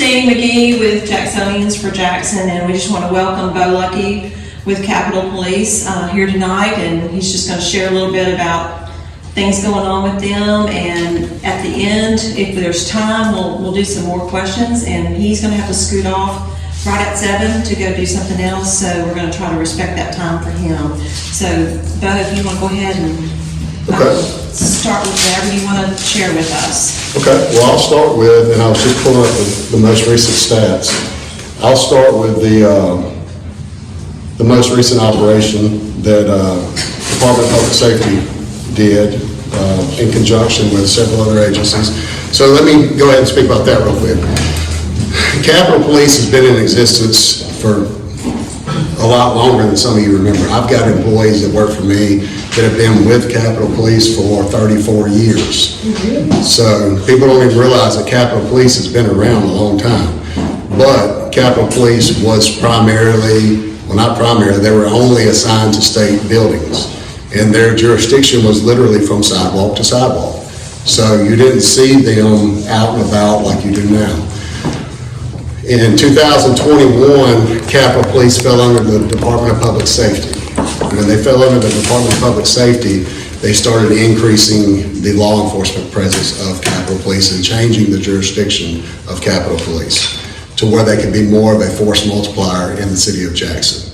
Steve McGee with Jacksonians for Jackson, and we just want to welcome Luckey with Capitol Police here tonight, and he's just going to share a little bit about things going on with them, and at the end, if there's time, we'll do some more questions, and he's going to have to scoot off right at 7 to go do something else, so we're going to try to respect that time for him. So, Bo, if you want to go ahead and start with whatever you want to share with us. Okay, well, I'll start with, and I was just pulling up the most recent stats. I'll start with the most recent operation that Department of Public Safety did in conjunction with several other agencies. So let me go ahead and speak about that real quick. Capitol Police has been in existence for a lot longer than some of you remember. I've got employees that work for me that have been with Capitol Police for 34 years. So people don't even realize that Capitol Police has been around a long time. But Capitol Police was primarily, well, not primarily, they were only assigned to state buildings. And their jurisdiction was literally from sidewalk to sidewalk. So you didn't see them out and about like you do now. In 2021, Capitol Police fell under the Department of Public Safety. When they fell under the Department of Public Safety, they started increasing the law enforcement presence of Capitol Police and changing the jurisdiction of Capitol Police to where they could be more of a force multiplier in the city of Jackson.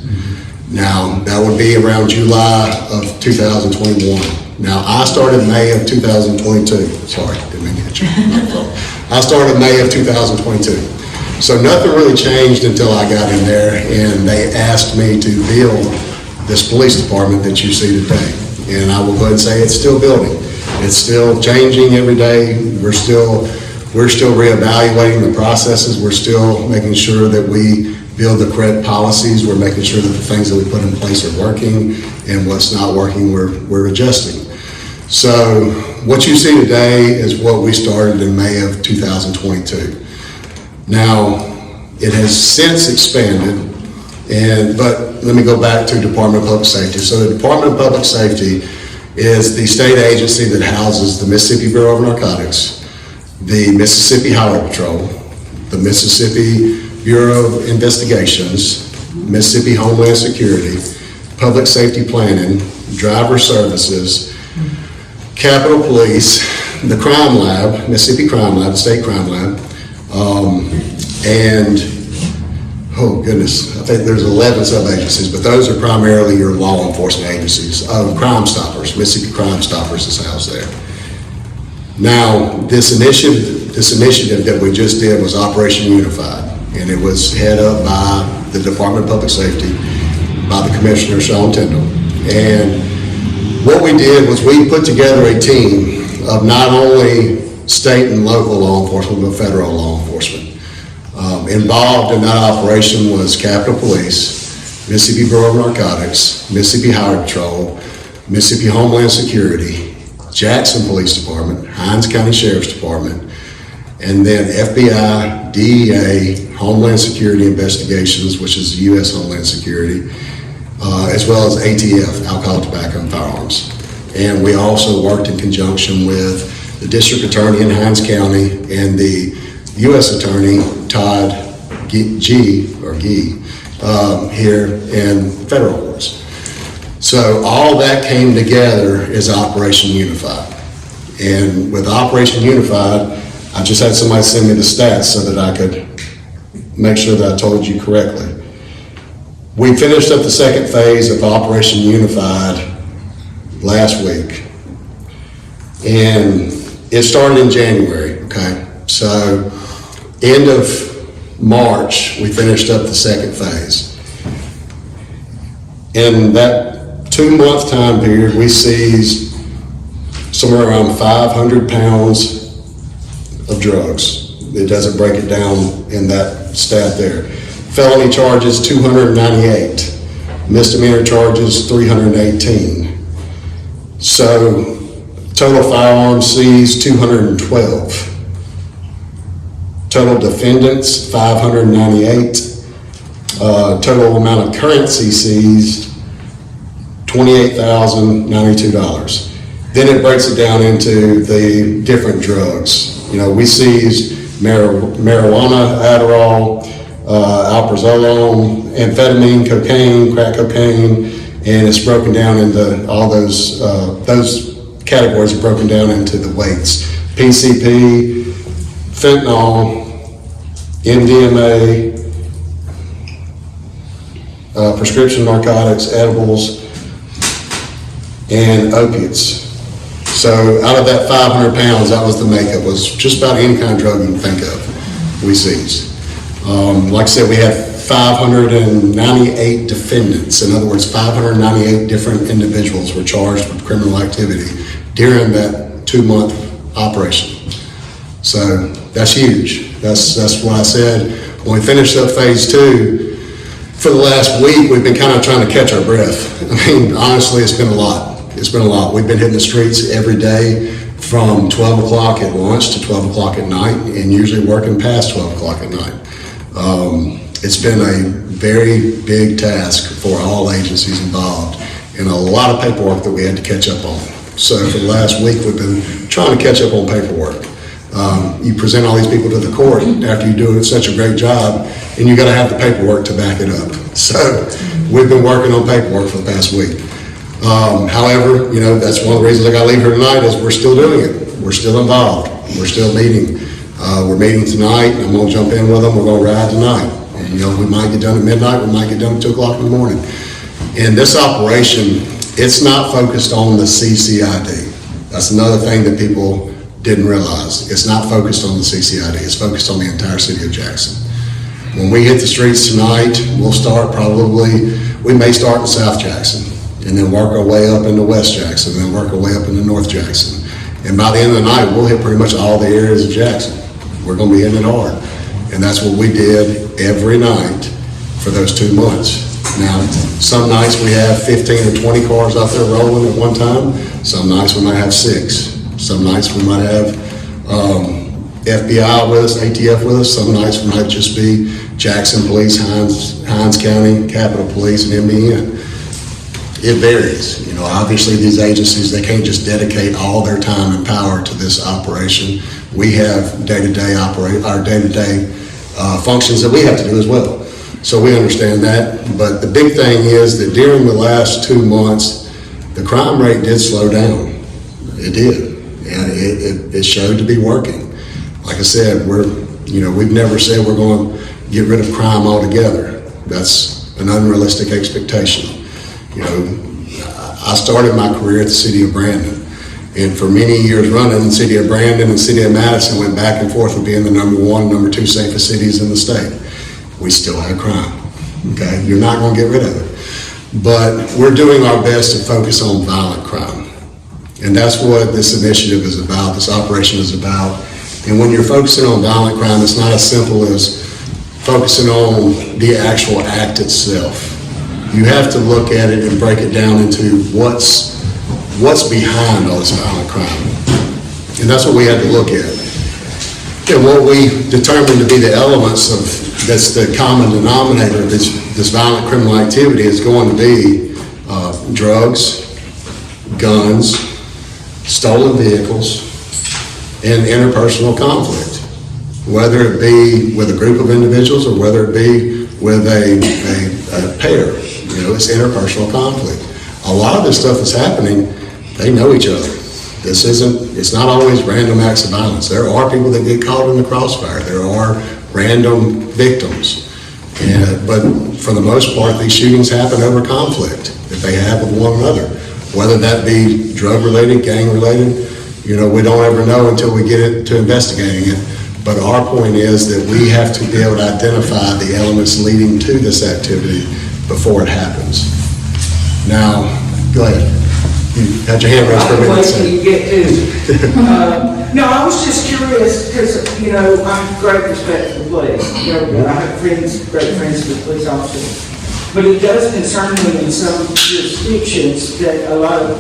Now, that would be around July of 2021. Now, I started May of 2022. Sorry, didn't mean to hit you. I started May of 2022. So nothing really changed until I got in there, and they asked me to build this police department that you see today. And I will go ahead and say it's still building. It's still changing every day. We're still reevaluating the processes. We're still making sure that we build the correct policies. We're making sure that the things that we put in place are working, and what's not working, we're adjusting. So what you see today is what we started in May of 2022. Now, it has since expanded, but let me go back to Department of Public Safety. So the Department of Public Safety is the state agency that houses the Mississippi Bureau of Narcotics, the Mississippi Highway Patrol, the Mississippi Bureau of Investigations, Mississippi Homeland Security, Public Safety Planning, Driver Services, Capitol Police, the Crime Lab, Mississippi Crime Lab, the State Crime Lab, and oh goodness, I think there's 11 sub-agencies, but those are primarily your law enforcement agencies. Crime Stoppers, Mississippi Crime Stoppers is housed there. Now, this initiative that we just did was Operation Unified, and it was head up by the Department of Public Safety, by the Commissioner, Sean Tyndall. And what we did was we put together a team of not only state and local law enforcement, but federal law enforcement. Involved in that operation was Capitol Police, Mississippi Bureau of Narcotics, Mississippi Highway Patrol, Mississippi Homeland Security, Jackson Police Department, Hinds County Sheriff's Department, and then FBI, DEA, Homeland Security Investigations, which is the U.S. Homeland Security, as well as ATF, Alcohol, Tobacco, and Firearms. And we also worked in conjunction with the District Attorney in Hinds County and the U.S. Attorney, Todd Gee, here in federal courts. So all that came together is Operation Unified. And with Operation Unified, I just had somebody send me the stats so that I could make sure that I told you correctly. We finished up the second phase of Operation Unified last week. And it started in January, okay? So end of March, we finished up the second phase. In that 2-month time period, we seized somewhere around 500 pounds of drugs. It doesn't break it down in that stat there. Felony charges, 298. Misdemeanor charges, 318. So total firearms seized, 212. Total defendants, 598. Total amount of currency seized, $28,092. Then it breaks it down into the different drugs. You know, we seized marijuana, Adderall, alprazolam, amphetamine, cocaine, crack cocaine, and it's broken down into all those categories are broken down into the weights. PCP, fentanyl, MDMA, prescription narcotics, edibles, and opiates. So out of that 500 pounds, that was the makeup, was just about any kind of drug you can think of, we seized. Like I said, we had 598 defendants. In other words, 598 different individuals were charged with criminal activity during that 2-month operation. So that's huge. That's what I said. When we finished up phase 2, for the last week, we've been kind of trying to catch our breath. I mean, honestly, it's been a lot. It's been a lot. We've been hitting the streets every day from 12 o'clock at lunch to 12 o'clock at night, and usually working past 12 o'clock at night. It's been a very big task for all agencies involved, and a lot of paperwork that we had to catch up on. So for the last week, we've been trying to catch up on paperwork. You present all these people to the court after you do such a great job, and you got to have the paperwork to back it up. So we've been working on paperwork for the past week. However, you know, that's one of the reasons I got to leave here tonight is we're still doing it. We're still involved. We're still meeting. We're meeting tonight, and I'm going to jump in with them. We're going to ride tonight. And, you know, we might get done at midnight. We might get done at 2 o'clock in the morning. And this operation, it's not focused on the CCID. That's another thing that people didn't realize. It's not focused on the CCID. It's focused on the entire city of Jackson. When we hit the streets tonight, we'll start we may start in South Jackson and then work our way up into West Jackson and then work our way up into North Jackson. And by the end of the night, we'll hit pretty much all the areas of Jackson. We're going to be hitting it hard. And that's what we did every night for those 2 months. Now, some nights we have 15 or 20 cars out there rolling at one time. Some nights we might have 6. Some nights we might have FBI with us, ATF with us. Some nights we might just be Jackson Police, Hinds County, Capitol Police, and MDN. It varies. You know, obviously these agencies, they can't just dedicate all their time and power to this operation. We have day-to-day functions that we have to do as well. So we understand that. But the big thing is that during the last 2 months, the crime rate did slow down. It did. And it showed to be working. Like I said, we've never said we're going to get rid of crime altogether. That's an unrealistic expectation. You know, I started my career at the city of Brandon, and for many years running, the city of Brandon and the city of Madison went back and forth with being the number 1, number 2 safest cities in the state. We still had crime. Okay, you're not going to get rid of it, but we're doing our best to focus on violent crime. And that's what this initiative is about, this operation is about. And when you're focusing on violent crime, it's not as simple as focusing on the actual act itself. You have to look at it and break it down into what's behind all this violent crime. And that's what we had to look at. And what we determined to be the elements of, that's the common denominator of this violent criminal activity is going to be drugs, guns, stolen vehicles, and interpersonal conflict, whether it be with a group of individuals or whether it be with a pair. You know, it's interpersonal conflict. A lot of this stuff that's happening, they know each other. It's not always random acts of violence. There are people that get caught in the crossfire. There are random victims. But for the most part, these shootings happen over conflict that they have with one another. Whether that be drug-related, gang-related, you know, we don't ever know until we get into investigating it. But our point is that we have to be able to identify the elements leading to this activity before it happens. Now, go ahead. You had your hand raised for a minute. Wait till you get to. No, I was just curious because, you know, I have great respect for the police. You know, I have great friends with police officers. But it does concern me in some jurisdictions that a lot of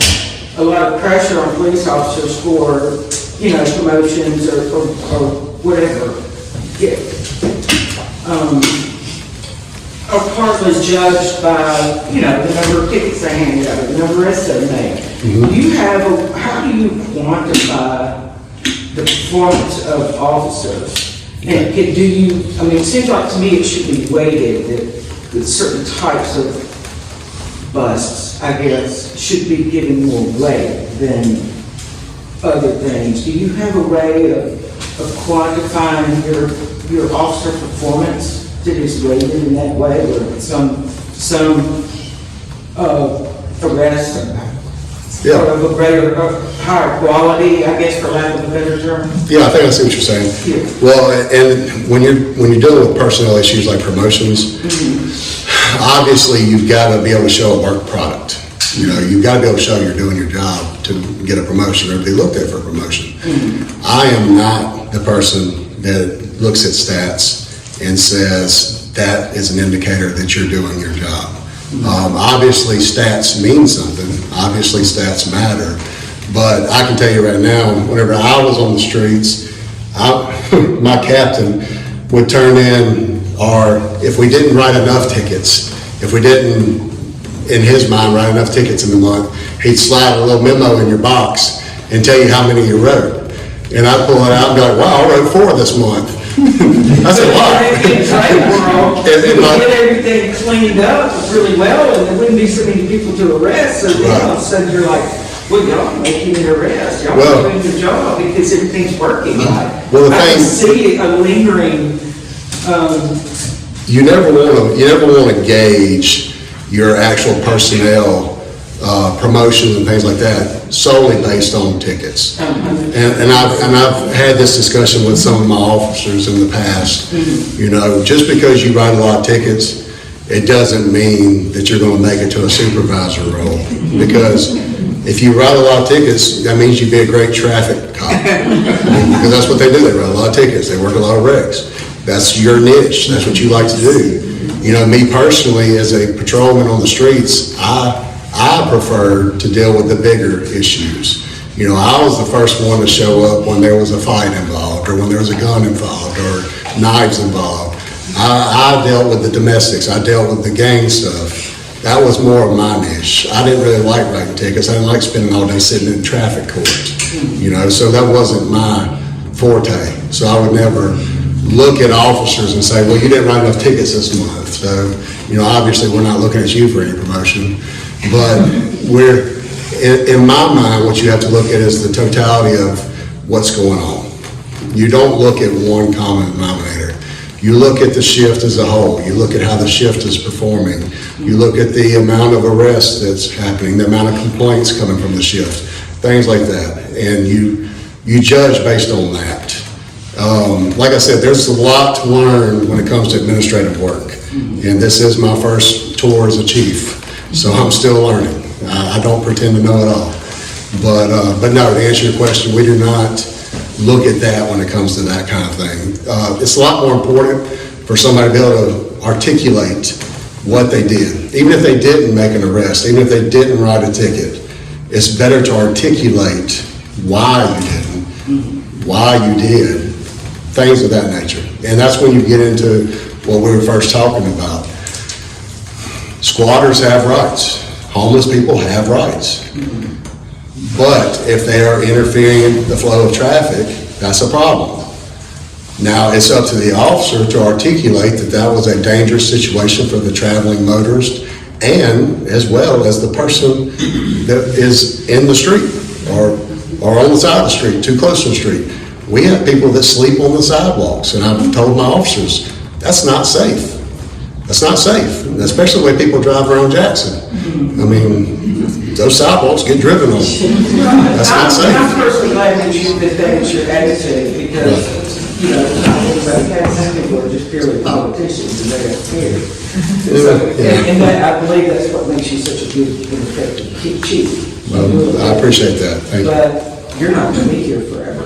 pressure on police officers for, you know, promotions or whatever, are partly judged by, you know, the number of tickets they hand out, the number of arrests they make. How do you quantify the performance of officers And do you, I mean, it seems like to me it should be weighted that certain types of busts, I guess, should be given more weight than other things. Do you have a way of quantifying your officer performance that is weighted in that way, or some arrests are of a greater, higher quality, I guess, for lack of a better term? Yeah, I think I see what you're saying. Yeah. Well, and when you're dealing with personnel issues like promotions, obviously you've got to be able to show a work product. You know, you've got to be able to show you're doing your job to get a promotion or be looked at for a promotion. I am not the person that looks at stats and says that is an indicator that you're doing your job. Obviously stats mean something. Obviously stats matter. But I can tell you right now, whenever I was on the streets, my captain would turn in, or if we didn't write enough tickets, if we didn't, in his mind, write enough tickets in the month, he'd slide a little memo in your box and tell you how many you wrote. And I'd pull it out and be like, wow, I wrote 4 this month. I said, wow. Get everything cleaned up really well, and there wouldn't be so many people to arrest, so then all of a sudden you're like, well, y'all making an arrest, y'all doing your job because everything's working right. Well, I can see a lingering, you never want to gauge your actual personnel promotions and things like that solely based on tickets. And I've had this discussion with some of my officers in the past. You know, just because you write a lot of tickets, it doesn't mean that you're going to make it to a supervisor role. Because if you write a lot of tickets, that means you'd be a great traffic cop. Because that's what they do. They write a lot of tickets. They work a lot of wrecks. That's your niche. That's what you like to do. You know, me personally, as a patrolman on the streets, I prefer to deal with the bigger issues. You know, I was the first one to show up when there was a fight involved, or when there was a gun involved, or knives involved. I dealt with the domestics. I dealt with the gang stuff. That was more of my niche. I didn't really like writing tickets. I didn't like spending all day sitting in traffic court. You know, so that wasn't my forte. So I would never look at officers and say, well, you didn't write enough tickets this month. So, you know, obviously we're not looking at you for any promotion. But in my mind, what you have to look at is the totality of what's going on. You don't look at one common denominator. You look at the shift as a whole. You look at how the shift is performing. You look at the amount of arrests that's happening, the amount of complaints coming from the shift, things like that. And you judge based on that. Like I said, there's a lot to learn when it comes to administrative work. And this is my first tour as a chief. So I'm still learning. I don't pretend to know it all. But no, to answer your question, we do not look at that when it comes to that kind of thing. It's a lot more important for somebody to be able to articulate what they did. Even if they didn't make an arrest, even if they didn't write a ticket, it's better to articulate why you didn't, why you did, things of that nature. And that's when you get into what we were first talking about. Squatters have rights. Homeless people have rights. But if they are interfering in the flow of traffic, that's a problem. Now, it's up to the officer to articulate that that was a dangerous situation for the traveling motorist, and as well as the person that is in the street or on the side of the street, too close to the street. We have people that sleep on the sidewalks, and I've told my officers, that's not safe. That's not safe, especially the way people drive around Jackson. I mean, those sidewalks get driven on. That's not safe. I'm personally glad that that's your attitude, because, you know, not everybody has some people are just purely politicians and they don't care. So, and that, I believe that's what makes you such a good and effective chief. Well, I appreciate that. Thank you. But you're not going to be here forever.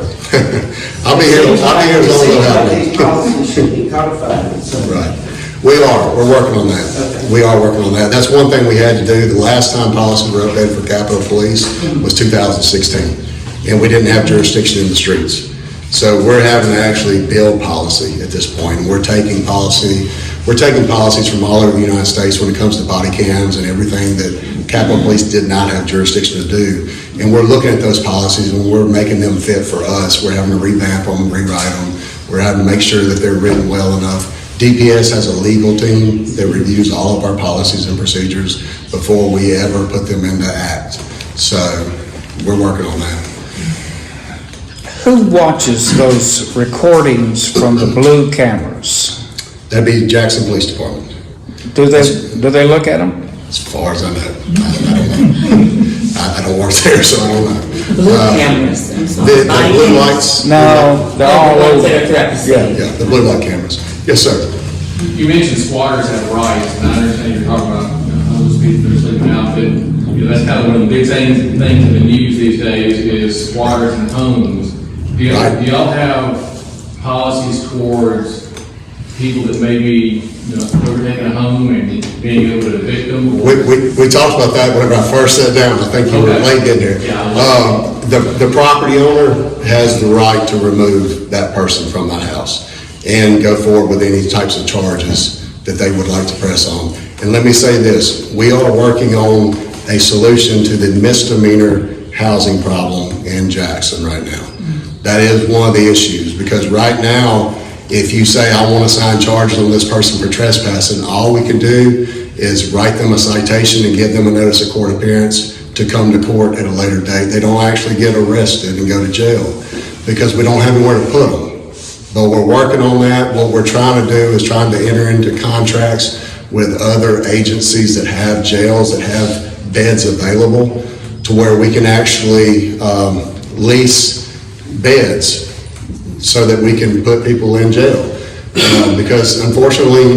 I'll be here as long as I have to. These policies should be codified. So. Right. We're working on that. Okay. We are working on that. That's one thing we had to do. The last time policies were updated for Capitol Police was 2016, and we didn't have jurisdiction in the streets. So we're having to actually build policy at this point. We're taking policies from all over the United States when it comes to body cams and everything that Capitol Police did not have jurisdiction to do. And we're looking at those policies and we're making them fit for us. We're having to revamp them, rewrite them. We're having to make sure that they're written well enough. DPS has a legal team that reviews all of our policies and procedures before we ever put them into act. So we're working on that. Who watches those recordings from the blue cameras? That'd be Jackson Police Department, Do they look at them? as far as I know. I don't know. I don't work there, so I don't know. Blue cameras, I'm sorry. The blue lights. No, they're all The ones over. that are throughout the city. Yeah, the blue light cameras. Yes, sir. You mentioned squatters have rights, and I understand you're talking about homeless people that are sleeping out, but that's kind of one of the big things in the news these days is squatters and homes. Do y'all have policies towards people that may be overtaking a home and being able to evict them? We talked about that whenever I first sat down. I think you were late in there. Yeah. The property owner has the right to remove that person from that house and go forward with any types of charges that they would like to press on. And let me say this, we are working on a solution to the misdemeanor housing problem in Jackson right now. That is one of the issues, because right now, if you say, I want to sign charges on this person for trespassing, all we can do is write them a citation and give them a notice of court appearance to come to court at a later date. They don't actually get arrested and go to jail because we don't have anywhere to put them. But we're working on that. What we're trying to do is trying to enter into contracts with other agencies that have jails, that have beds available, to where we can actually lease beds so that we can put people in jail. Because unfortunately,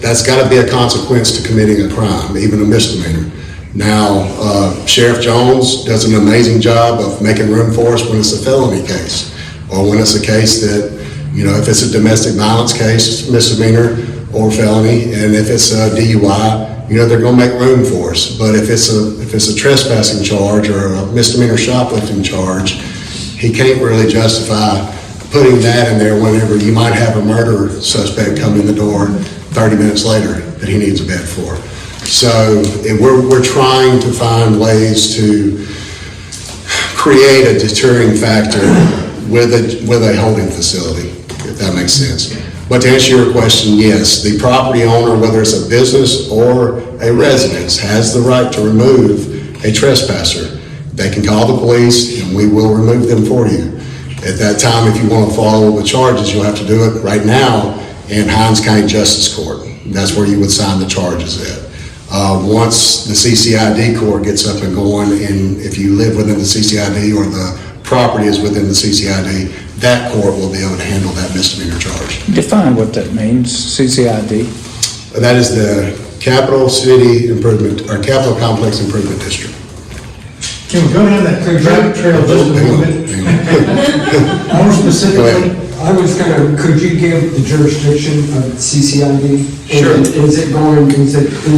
that's got to be a consequence to committing a crime, even a misdemeanor. Now, Sheriff Jones does an amazing job of making room for us when it's a felony case, or when it's a case that, if it's a domestic violence case, misdemeanor or felony, and if it's a DUI, they're going to make room for us. But if it's a trespassing charge or a misdemeanor shoplifting charge, he can't really justify putting that in there whenever you might have a murder suspect come in the door 30 minutes later that he needs a bed for. So we're trying to find ways to create a deterring factor with a holding facility, if that makes sense. But to answer your question, yes, the property owner, whether it's a business or a residence, has the right to remove a trespasser. They can call the police and we will remove them for you. At that time, if you want to follow with charges, you'll have to do it right now in Hinds County Justice Court. That's where you would sign the charges at. Once the CCID court gets up and going, and if you live within the CCID or the property is within the CCID, that court will be able to handle that misdemeanor charge. Define what that means, CCID. That is the Capital City Improvement, or Capital Complex Improvement District. Can we go down that rabbit trail just a little bit? More specifically, I was could you give the jurisdiction of CCID? Sure. And is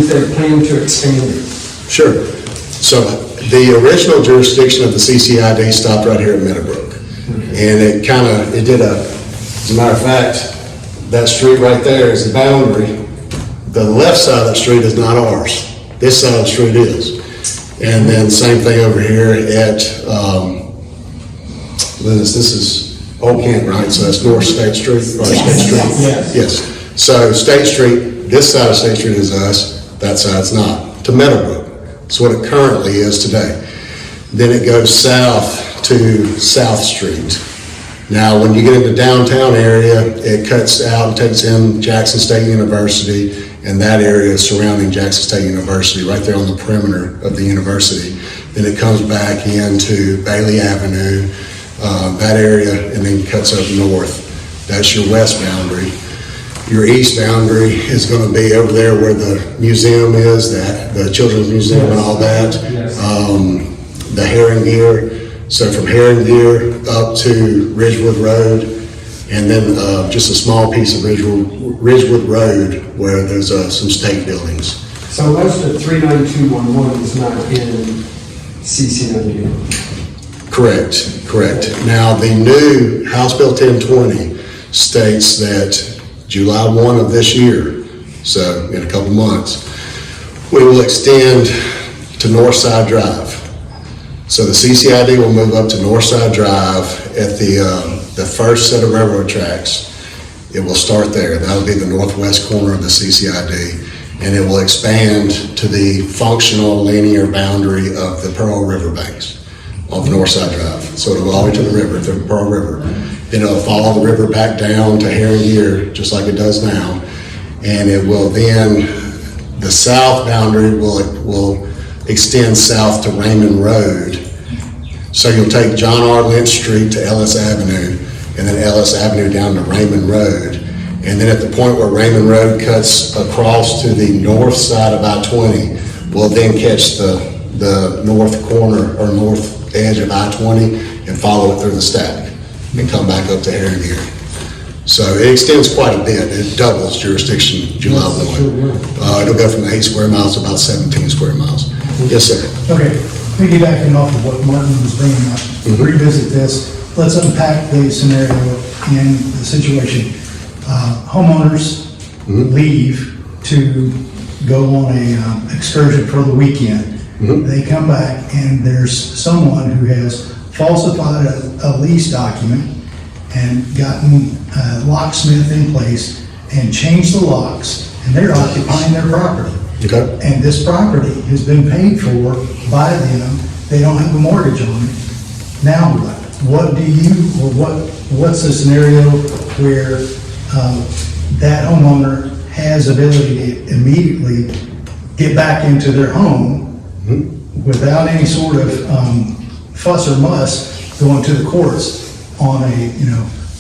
there a plan to expand it? Sure. So the original jurisdiction of the CCID stopped right here at Meadowbrook. And it did as a matter of fact, that street right there is the boundary. The left side of that street is not ours. This side of the street is. And then same thing over here at, this is Old Kent, right? So that's North State Street, or State Street? Yes. So State Street, this side of State Street is us, that side's not, to Meadowbrook. That's what it currently is today. Then it goes south to South Street. Now, when you get into downtown area, it cuts out and takes in Jackson State University, and that area is surrounding Jackson State University, right there on the perimeter of the university. Then it comes back into Bailey Avenue, that area, and then cuts up north. That's your west boundary. Your east boundary is going to be over there where the museum is, the Children's Museum and all that. The Herring Gear. So from Herring Gear up to Ridgewood Road, and then just a small piece of Ridgewood Road where there's some state buildings. So most of 39211 is not in CCID? Correct. Now, the new House Bill 1020 states that July 1 of this year, so in a couple months, we will extend to Northside Drive. So the CCID will move up to Northside Drive at the first set of railroad tracks, it will start there. That'll be the northwest corner of the CCID, and it will expand to the functional linear boundary of the Pearl River banks off Northside Drive. So it'll go all the way to the river, the Pearl River. Then it'll follow the river back down to Herring Gear, just like it does now. And it will then, the south boundary will extend south to Raymond Road. So you'll take John R. Lynch Street to Ellis Avenue, and then Ellis Avenue down to Raymond Road. And then at the point where Raymond Road cuts across to the north side of I-20, we'll then catch the north corner or north edge of I-20 and follow it through the stack and come back up to Herring Gear. So it extends quite a bit. It doubles jurisdiction July 1. It'll go from 8 square miles to about 17 square miles. Yes, sir. Okay, piggybacking off of what Martin was bringing up, revisit this. Let's unpack the scenario and the situation. Homeowners leave to go on a excursion for the weekend. They come back and there's someone who has falsified a lease document and gotten a locksmith in place and changed the locks, and they're occupying their property. Okay. And this property has been paid for by them. They don't have a mortgage on it. Now what? What do you, or what's the scenario where that homeowner has ability to immediately get back into their home without any sort of fuss or muss going to the courts on a,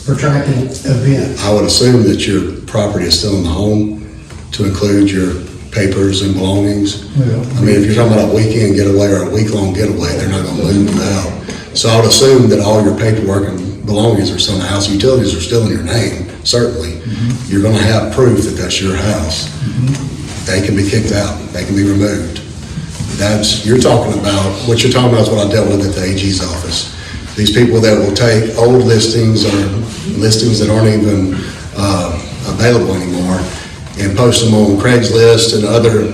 protracted event? I would assume that your property is still in the home to include your papers and belongings. Well, I mean, if you're talking about a weekend getaway or a week-long getaway, they're not gonna move you out. So I would assume that all your paperwork and belongings are still in the house. Utilities are still in your name, certainly. You're gonna have proof that that's your house. They can be kicked out, they can be removed. You're talking about, what you're talking about is what I dealt with at the AG's office. These people that will take old listings or listings that aren't even available anymore and post them on Craigslist and other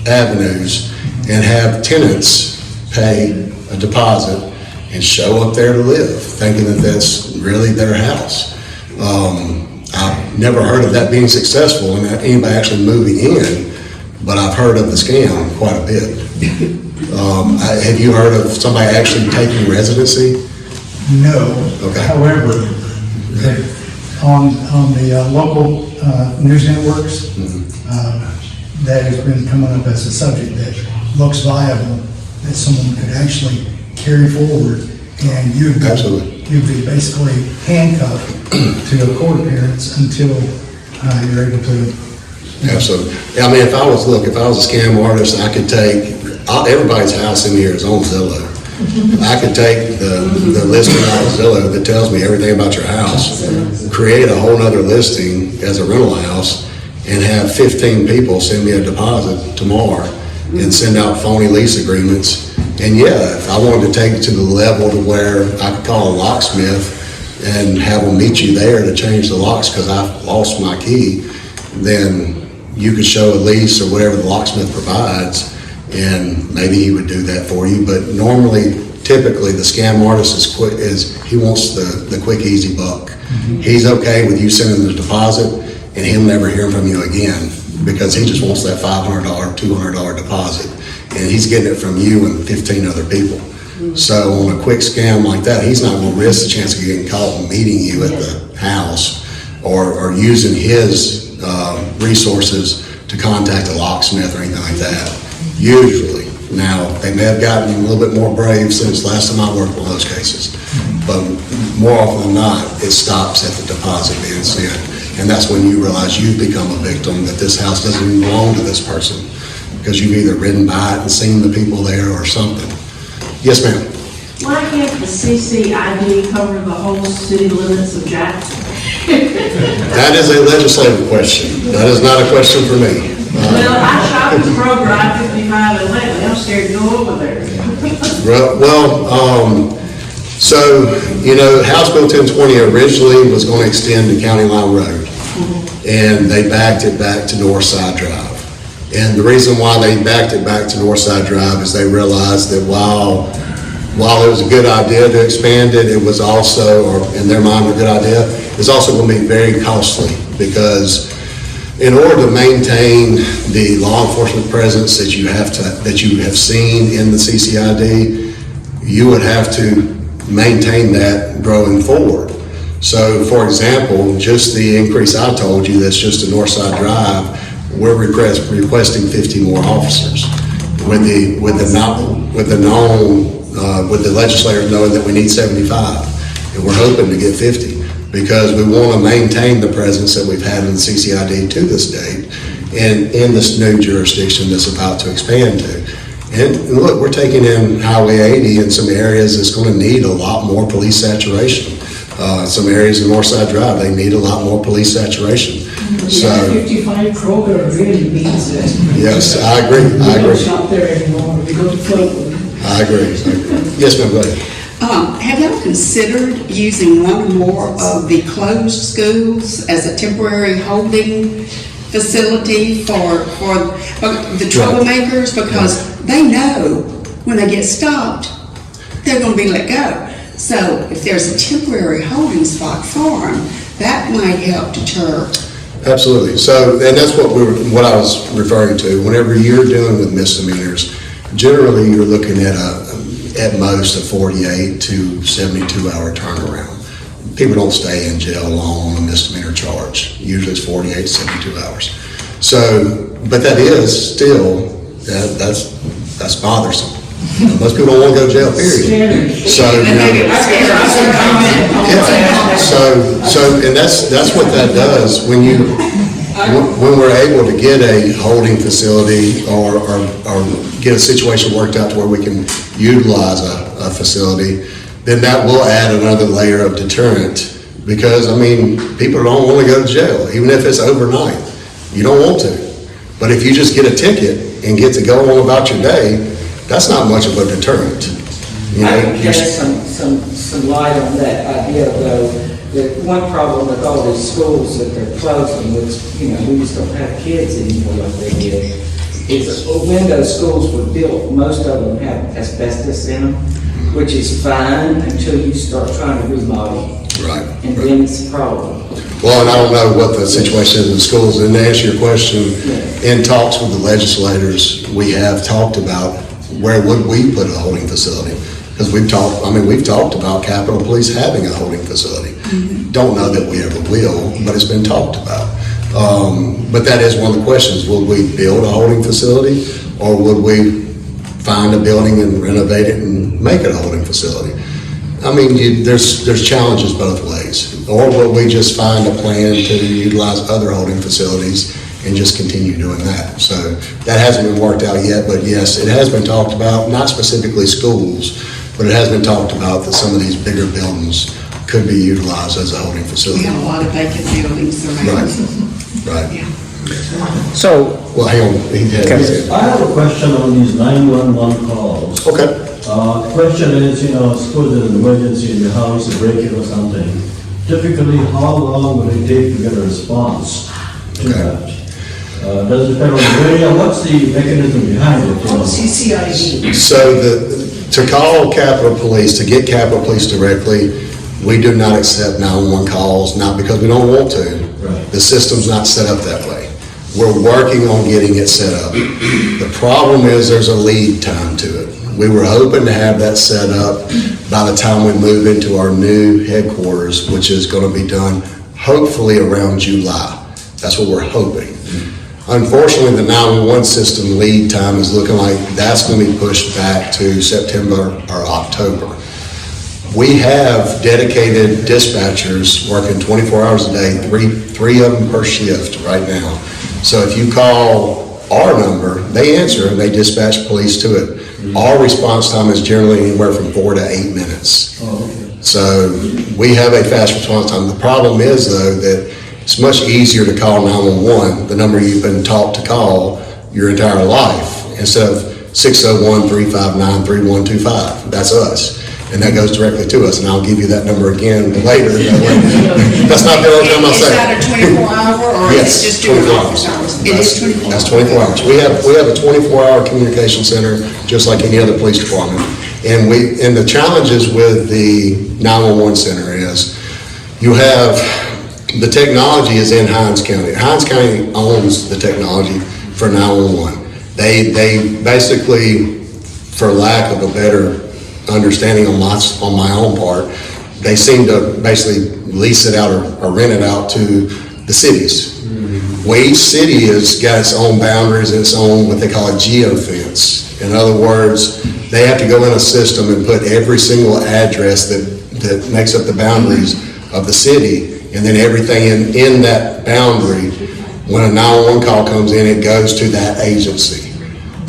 avenues and have tenants pay a deposit and show up there to live, thinking that that's really their house. I've never heard of that being successful and anybody actually moving in, but I've heard of the scam quite a bit. Have you heard of somebody actually taking residency? No. Okay. However, on the local news networks, that has been coming up as a subject that looks viable, that someone could actually carry forward, and you'd be basically handcuffed to a court appearance until you're able to. Absolutely. I mean, if I was a scam artist, I could take everybody's house in here is on Zillow. I could take the listing on Zillow that tells me everything about your house, create a whole nother listing as a rental house, and have 15 people send me a deposit tomorrow and send out phony lease agreements. And yeah, if I wanted to take it to the level to where I could call a locksmith and have them meet you there to change the locks because I've lost my key, then you could show a lease or whatever the locksmith provides, and maybe he would do that for you. But normally, typically, the scam artist he wants the quick, easy buck. He's okay with you sending the deposit and him never hearing from you again because he just wants that $500, $200 deposit, and he's getting it from you and 15 other people. So on a quick scam like that, he's not going to risk the chance of getting caught and meeting you at the house or using his resources to contact a locksmith or anything like that. Usually. Now, they may have gotten a little bit more brave since last time I worked on those cases, but more often than not, it stops at the deposit being sent. And that's when you realize you've become a victim, that this house doesn't even belong to this person because you've either ridden by it and seen the people there or something. Yes, ma'am. Why can't the CCID cover the whole city limits of Jackson? That is a legislative question. That is not a question for me. Well, I shop at Kroger, I-55 and lately, I'm scared to go over there. So, House Bill 1020 originally was going to extend to County Line Road, and they backed it back to Northside Drive. And the reason why they backed it back to Northside Drive is they realized that while while it was a good idea to expand it, it was also, or in their mind, a good idea, it's also going to be very costly, because in order to maintain the law enforcement presence that you have seen in the CCID, you would have to maintain that growing forward. So, for example, just the increase I told you, that's just a Northside Drive, we're requesting 50 more officers. With the legislators knowing that we need 75, and we're hoping to get 50, because we want to maintain the presence that we've had in the CCID to this date, and in this new jurisdiction that's about to expand to. And look, we're taking in Highway 80 in some areas that's going to need a lot more police saturation. Some areas in Northside Drive, they need a lot more police saturation. So, 55 Kroger really needs it. yes, I agree. We don't shop there anymore, we go to Fleetwood. I agree. Yes, ma'am, go ahead. Have y'all considered using one or more of the closed schools as a temporary holding facility for the troublemakers? Because they know when they get stopped, they're going to be let go. So if there's a temporary holding spot for them, that might help deter. Absolutely. So, and that's what I was referring to. Whenever you're dealing with misdemeanors, generally you're looking at most a 48 to 72 hour turnaround. People don't stay in jail long on a misdemeanor charge. Usually it's 48 to 72 hours. So, but that is still, that's bothersome. Most people don't want to go to jail, period. So, and that's what that does. When we're able to get a holding facility or get a situation worked out to where we can utilize a facility, then that will add another layer of deterrent, because, I mean, people don't want to go to jail, even if it's overnight. You don't want to. But if you just get a ticket and get to go on about your day, that's not much of a deterrent. You know, I can cast some light on that idea, though. The one problem with all these schools that they're closing, which, we just don't have kids anymore like they did, is when those schools were built, most of them have asbestos in them, which is fine until you start trying to remodel. Right. And then it's a problem. Well, and I don't know what the situation is in the schools. And to answer your question, in talks with the legislators, we have talked about where would we put a holding facility? Because we've talked about Capitol Police having a holding facility. Don't know that we ever will, but it's been talked about. But that is one of the questions. Would we build a holding facility, or would we find a building and renovate it and make it a holding facility? I mean, there's challenges both ways. Or will we just find a plan to utilize other holding facilities and just continue doing that? So that hasn't been worked out yet, but yes, it has been talked about, not specifically schools, but it has been talked about that some of these bigger buildings could be utilized as a holding facility. We have a lot of vacant buildings around. Right. Yeah. So, Well, hang on. I have a question on these 911 calls. Okay. The question is, suppose there's an emergency in the house, a break-in or something. Typically, how long would it take to get a response to that? Does it depend on the area? What's the mechanism behind it? CCID. So to call Capitol Police, to get Capitol Police directly, we do not accept 911 calls, not because we don't want to. Right. The system's not set up that way. We're working on getting it set up. The problem is there's a lead time to it. We were hoping to have that set up by the time we move into our new headquarters, which is going to be done hopefully around July. That's what we're hoping. Unfortunately, the 911 system lead time is looking like that's going to be pushed back to September or October. We have dedicated dispatchers working 24 hours a day, three of them per shift right now. So if you call our number, they answer and they dispatch police to it. Our response time is generally anywhere from 4 to 8 minutes. So we have a fast response time. The problem is, though, that it's much easier to call 911, the number you've been taught to call your entire life, instead of 601-359-3125. That's us. And that goes directly to us. And I'll give you that number again later. That's not the only time I'll say. Is that a 24-hour or Yes, is it just during 24 office hours? It is 24 hours. That's 24 hours. We have a 24-hour communication center, just like any other police department. And the challenges with the 911 center is, you have, the technology is in Hinds County. Hinds County owns the technology for 911. They basically, for lack of a better understanding on my own part, they seem to basically lease it out or rent it out to the cities. Well, each city has got its own boundaries, its own what they call a geofence. In other words, they have to go in a system and put every single address that makes up the boundaries of the city, and then everything in that boundary, when a 911 call comes in, it goes to that agency.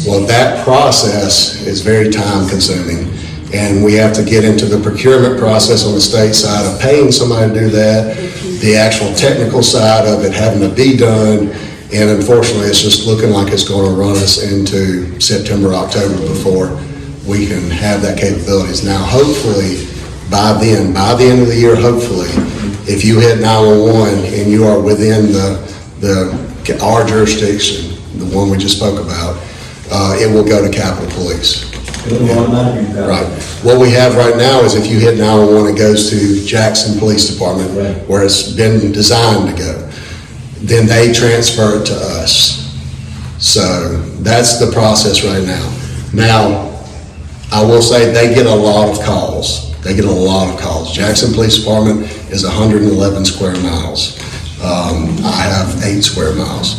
Well, that process is very time consuming, and we have to get into the procurement process on the state side of paying somebody to do that, the actual technical side of it having to be done, and unfortunately, it's just looking like it's going to run us into September, October before we can have that capabilities. Now, hopefully, by the end of the year, hopefully, if you hit 911 and you are within our jurisdiction, the one we just spoke about, it will go to Capitol Police. Right. What we have right now is if you hit 911, it goes to Jackson Police Department, Right. where it's been designed to go. Then they transfer it to us. So that's the process right now. Now, I will say they get a lot of calls. Jackson Police Department is 111 square miles. I have 8 square miles.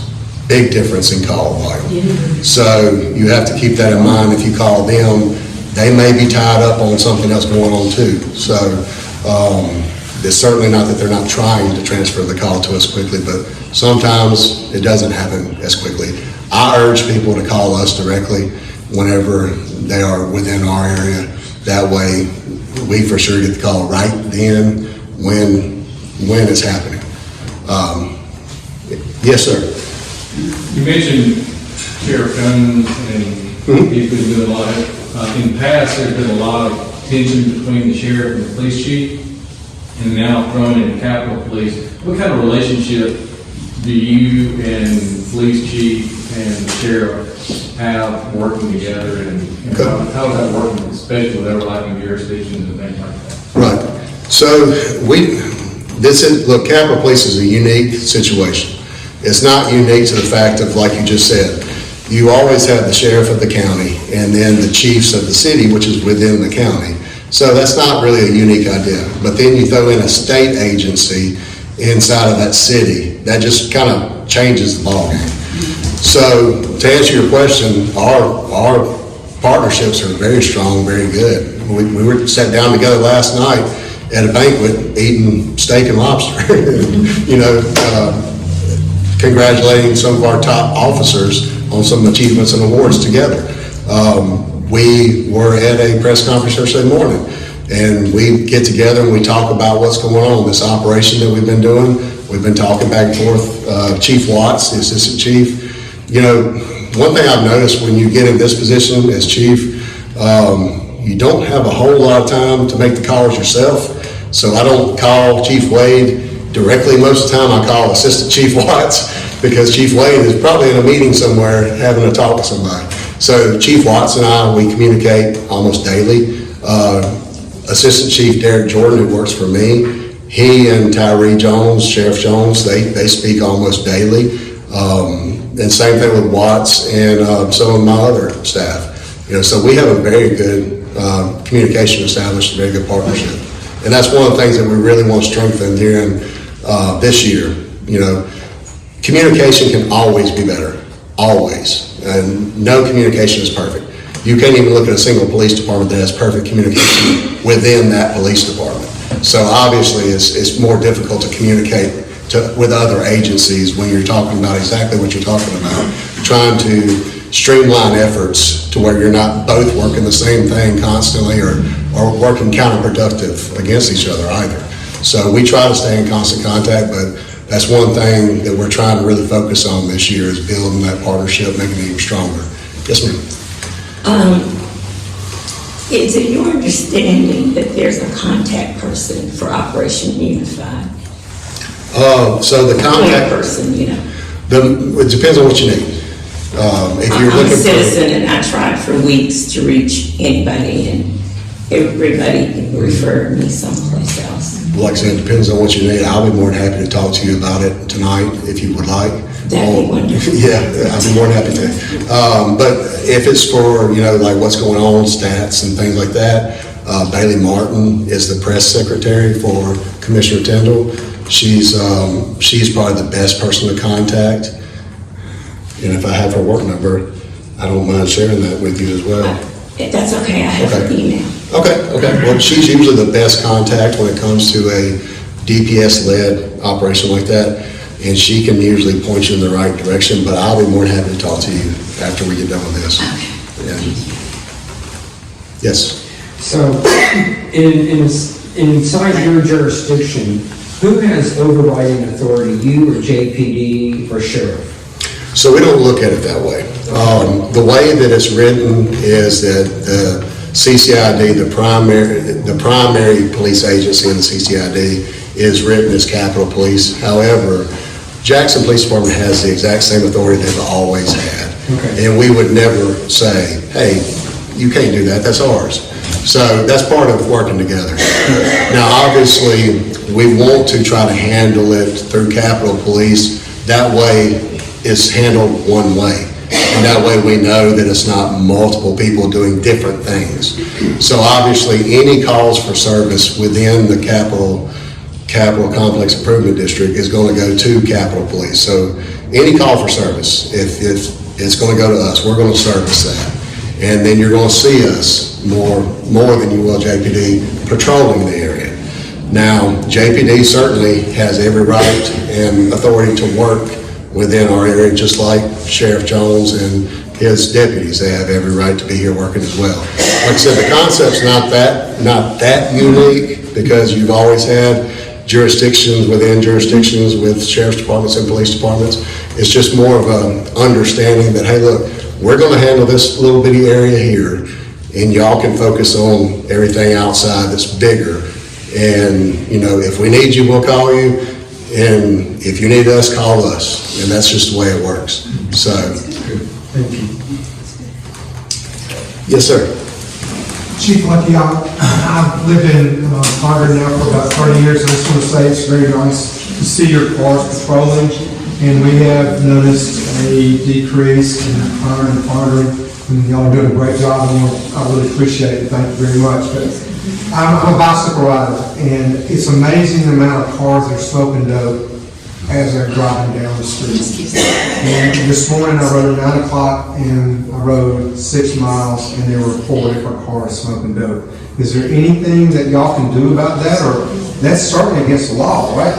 Big difference in call volume. So you have to keep that in mind. If you call them, they may be tied up on something else going on too. So it's certainly not that they're not trying to transfer the call to us quickly, but sometimes it doesn't happen as quickly. I urge people to call us directly whenever they are within our area. That way, we for sure get the call right then when it's happening. Yes, sir. You mentioned Sheriff Jones, and he's been doing a lot of, in the past, there's been a lot of tension between the sheriff and the police chief, and now thrown in Capitol Police. What kind of relationship do you and the police chief and the sheriff have working together, and how is that working, especially with overlapping jurisdictions and things like that? Right. So look, Capitol Police is a unique situation. It's not unique to the fact of, like you just said, you always have the sheriff of the county and then the chiefs of the city, which is within the county. So that's not really a unique idea. But then you throw in a state agency inside of that city, that just kind of changes the ballgame. So to answer your question, our partnerships are very strong, very good. We were sat down together last night at a banquet eating steak and lobster, congratulating some of our top officers on some achievements and awards together. We were at a press conference yesterday morning, and we get together and we talk about what's going on, this operation that we've been doing. We've been talking back and forth. Chief Watts, the assistant chief, one thing I've noticed when you get in this position as chief, you don't have a whole lot of time to make the calls yourself. So I don't call Chief Wade directly. Most of the time I call Assistant Chief Watts, because Chief Wade is probably in a meeting somewhere having to talk to somebody. So Chief Watts and I, we communicate almost daily. Assistant Chief Derek Jordan, who works for me, he and Tyree Jones, Sheriff Jones, they speak almost daily. And same thing with Watts and some of my other staff. So we have a very good communication established, a very good partnership. And that's one of the things that we really want to strengthen during this year. Communication can always be better, always. And no communication is perfect. You can't even look at a single police department that has perfect communication within that police department. So obviously it's more difficult to communicate with other agencies when you're talking about exactly what you're talking about, trying to streamline efforts to where you're not both working the same thing constantly or working counterproductive against each other either. So we try to stay in constant contact, but that's one thing that we're trying to really focus on this year, is building that partnership, making it even stronger. Yes, ma'am. Is it your understanding that there's a contact person for Operation Unified? So the contact person, it depends on what you need. If you're I'm looking a citizen, and I tried for weeks to reach anybody, and everybody referred me someplace else. Like I said, it depends on what you need. I'll be more than happy to talk to you about it tonight if you would like. That'd be wonderful. Yeah, I'd be more than happy to. But if it's for, like what's going on, stats and things like that, Bailey Martin is the press secretary for Commissioner Tyndall. She's probably the best person to contact. And if I have her work number, I don't mind sharing that with you as well. That's okay, I have her email. Okay. Well, she's usually the best contact when it comes to a DPS-led operation like that, and she can usually point you in the right direction, but I'll be more than happy to talk to you after we get done with this. Yeah. Yes? So, inside your jurisdiction, who has overriding authority, you or JPD or sheriff? So we don't look at it that way. The way that it's written is that the CCID, the primary police agency in the CCID, is written as Capitol Police. However, Jackson Police Department has the exact same authority they've always had. Okay. And we would never say, hey, you can't do that, that's ours. So that's part of working together. Now, obviously, we want to try to handle it through Capitol Police. That way, it's handled one way. And that way we know that it's not multiple people doing different things. So obviously, any calls for service within the Capitol Complex Improvement District is going to go to Capitol Police. So any call for service, if it's going to go to us, we're going to service that. And then you're going to see us more than you will JPD patrolling the area. Now, JPD certainly has every right and authority to work within our area, just like Sheriff Jones and his deputies. They have every right to be here working as well. Like I said, the concept's not that unique, because you've always had jurisdictions within jurisdictions with sheriff's departments and police departments. It's just more of an understanding that, hey, look, we're going to handle this little bitty area here, and y'all can focus on everything outside that's bigger. And, if we need you, we'll call you. And if you need us, call us. And that's just the way it works. So. Thank you. Yes, sir. Chief Luckey, I've lived in Concord now for about 30 years. I just want to say it's very nice to see your cars patrolling. And we have noticed a decrease in crime and plundering. And y'all are doing a great job, and I really appreciate it. Thank you very much. But I'm a bicycle rider, and it's amazing the amount of cars that are smoking dope as they're driving down the street. And this morning I rode at 9 o'clock, and I rode 6 miles, and there were 4 different cars smoking dope. Is there anything that y'all can do about that, or that's certainly against the law, right?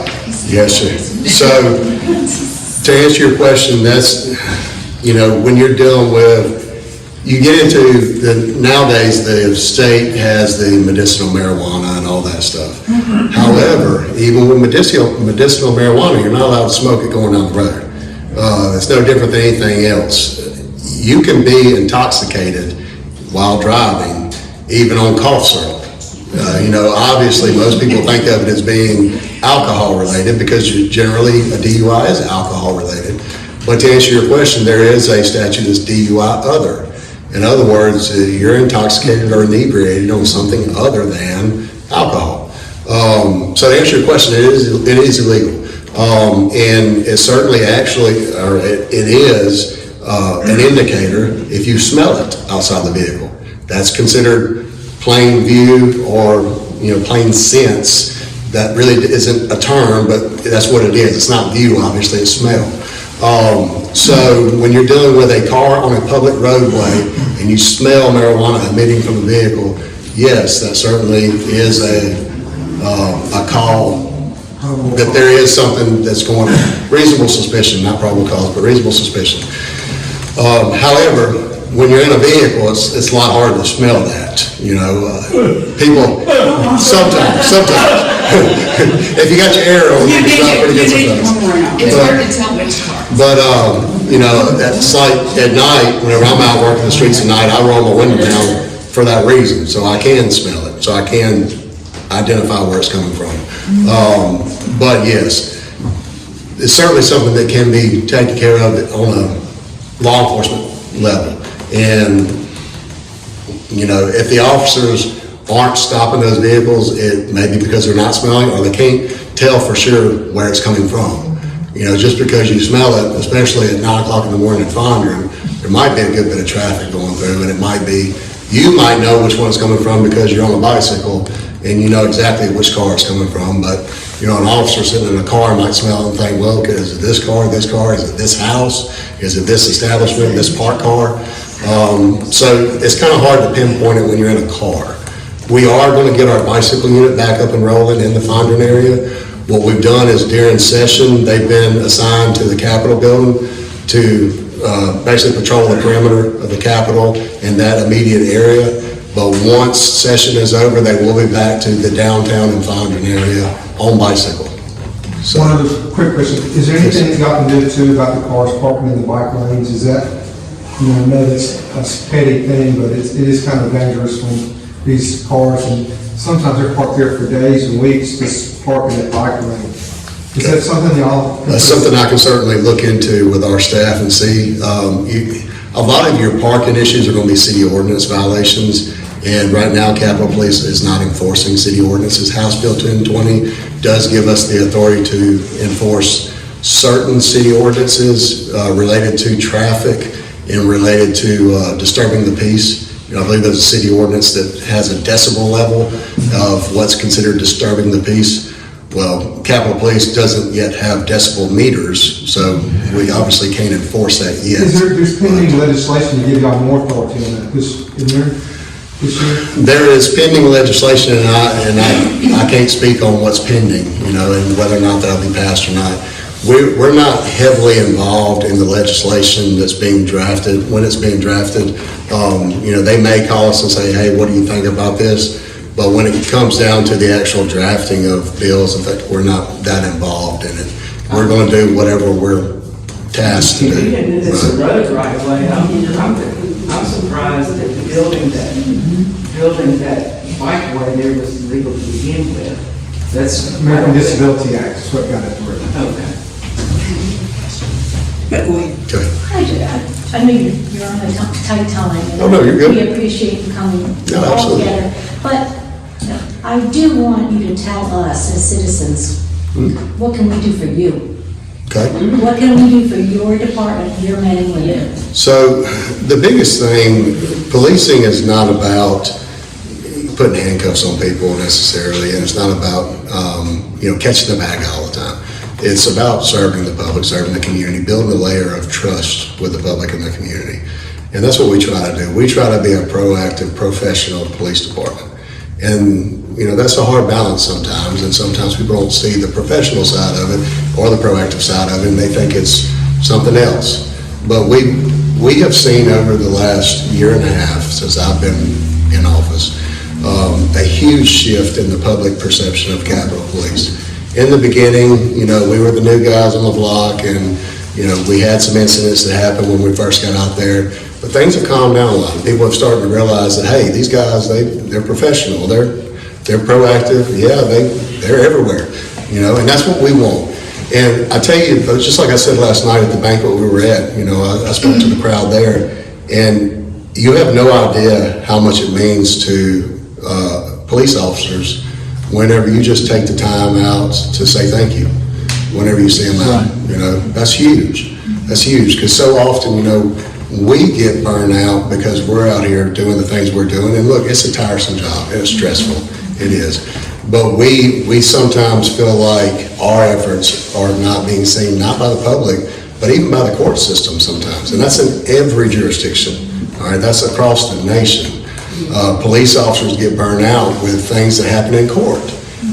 Yes, sir. So, to answer your question, that's, when you're dealing with, you get into nowadays the state has the medicinal marijuana and all that stuff. However, even with medicinal marijuana, you're not allowed to smoke it going down the road. It's no different than anything else. You can be intoxicated while driving, even on cough syrup. Obviously most people think of it as being alcohol related, because generally a DUI is alcohol related. But to answer your question, there is a statute that's DUI other. In other words, you're intoxicated or inebriated on something other than alcohol. So to answer your question, it is illegal. And it's certainly it is an indicator if you smell it outside the vehicle. That's considered plain view or plain sense. That really isn't a term, but that's what it is. It's not view, obviously, it's smell. So when you're dealing with a car on a public roadway and you smell marijuana emitting from the vehicle, yes, that certainly is a call that there is something that's going on. Reasonable suspicion, not probable cause, but reasonable suspicion. However, when you're in a vehicle, it's a lot harder to smell that. People sometimes. If you got your air on, you can smell pretty good sometimes. It's hard to tell which car. But it's like at night, whenever I'm out working the streets at night, I roll my window down for that reason, so I can smell it, so I can identify where it's coming from. But yes, it's certainly something that can be taken care of on a law enforcement level. And if the officers aren't stopping those vehicles, it may be because they're not smelling, or they can't tell for sure where it's coming from. You know, just because you smell it, especially at 9 o'clock in the morning at Fondren, there might be a good bit of traffic going through, and it might be, you might know which one it's coming from because you're on a bicycle, and you know exactly which car it's coming from, but, you know, an officer sitting in a car might smell it and think, well, okay, is it this car, is it this house, is it this establishment, this parked car? So it's kind of hard to pinpoint it when you're in a car. We are going to get our bicycle unit back up and rolling in the Fondren area. What we've done is during session, they've been assigned to the Capitol building to basically patrol the perimeter of the Capitol in that immediate area. But once session is over, they will be back to the downtown and Fondren area on bicycle. So, One other quick question, is there anything that y'all can do too about the cars parking in the bike lanes? Is that, you know, I know that's a petty thing, but it is kind of dangerous when these cars, and sometimes they're parked there for days and weeks, just parking at bike lane. Is that something y'all? that's something I can certainly look into with our staff and see. A lot of your parking issues are going to be city ordinance violations, and right now Capitol Police is not enforcing city ordinances. House Bill 1020 does give us the authority to enforce certain city ordinances related to traffic and related to disturbing the peace. You know, I believe there's a city ordinance that has a decibel level of what's considered disturbing the peace. Well, Capitol Police doesn't yet have decibel meters, so we obviously can't enforce that yet. There's pending legislation to give y'all more authority on that, this year? There is pending legislation, and I can't speak on what's pending, you know, and whether or not that'll be passed or not. We're not heavily involved in the legislation that's being drafted. When it's being drafted, you know, they may call us and say, hey, what do you think about this? But when it comes down to the actual drafting of bills, in fact, we're not that involved in it. We're going to do whatever we're tasked to do. It's a road right away. I'm surprised that building that bikeway there was legal to begin with. That's American Disability Act is what got it through. Okay. I know you're on a tight time. And Oh, no, you're good. We appreciate you coming No, all absolutely. together. But I do want you to tell us as citizens, what can we do for you? Okay. What can we do for your department, your men and women? So the biggest thing, policing is not about putting handcuffs on people necessarily, and it's not about, you know, catching the bad guy all the time. It's about serving the public, serving the community, building a layer of trust with the public and the community. And that's what we try to do. We try to be a proactive, professional police department. And, you know, that's a hard balance sometimes, and sometimes people don't see the professional side of it or the proactive side of it, and they think it's something else. But we have seen over the last year and a half since I've been in office, a huge shift in the public perception of Capitol Police. In the beginning, you know, we were the new guys on the block, and, you know, we had some incidents that happened when we first got out there, but things have calmed down a lot. People have started to realize that, hey, these guys, they're professional, they're proactive, yeah, they're everywhere, you know, and that's what we want. And I tell you, just like I said last night at the banquet we were at, you know, I spoke to the crowd there, and you have no idea how much it means to police officers whenever you just take the time out to say thank you, whenever you see them out, you know, that's huge. That's huge, because so often, you know, we get burned out because we're out here doing the things we're doing, and look, it's a tiresome job, it's stressful, it is. But we sometimes feel like our efforts are not being seen, not by the public, but even by the court system sometimes, and that's in every jurisdiction, all right, that's across the nation. Police officers get burned out with things that happen in court,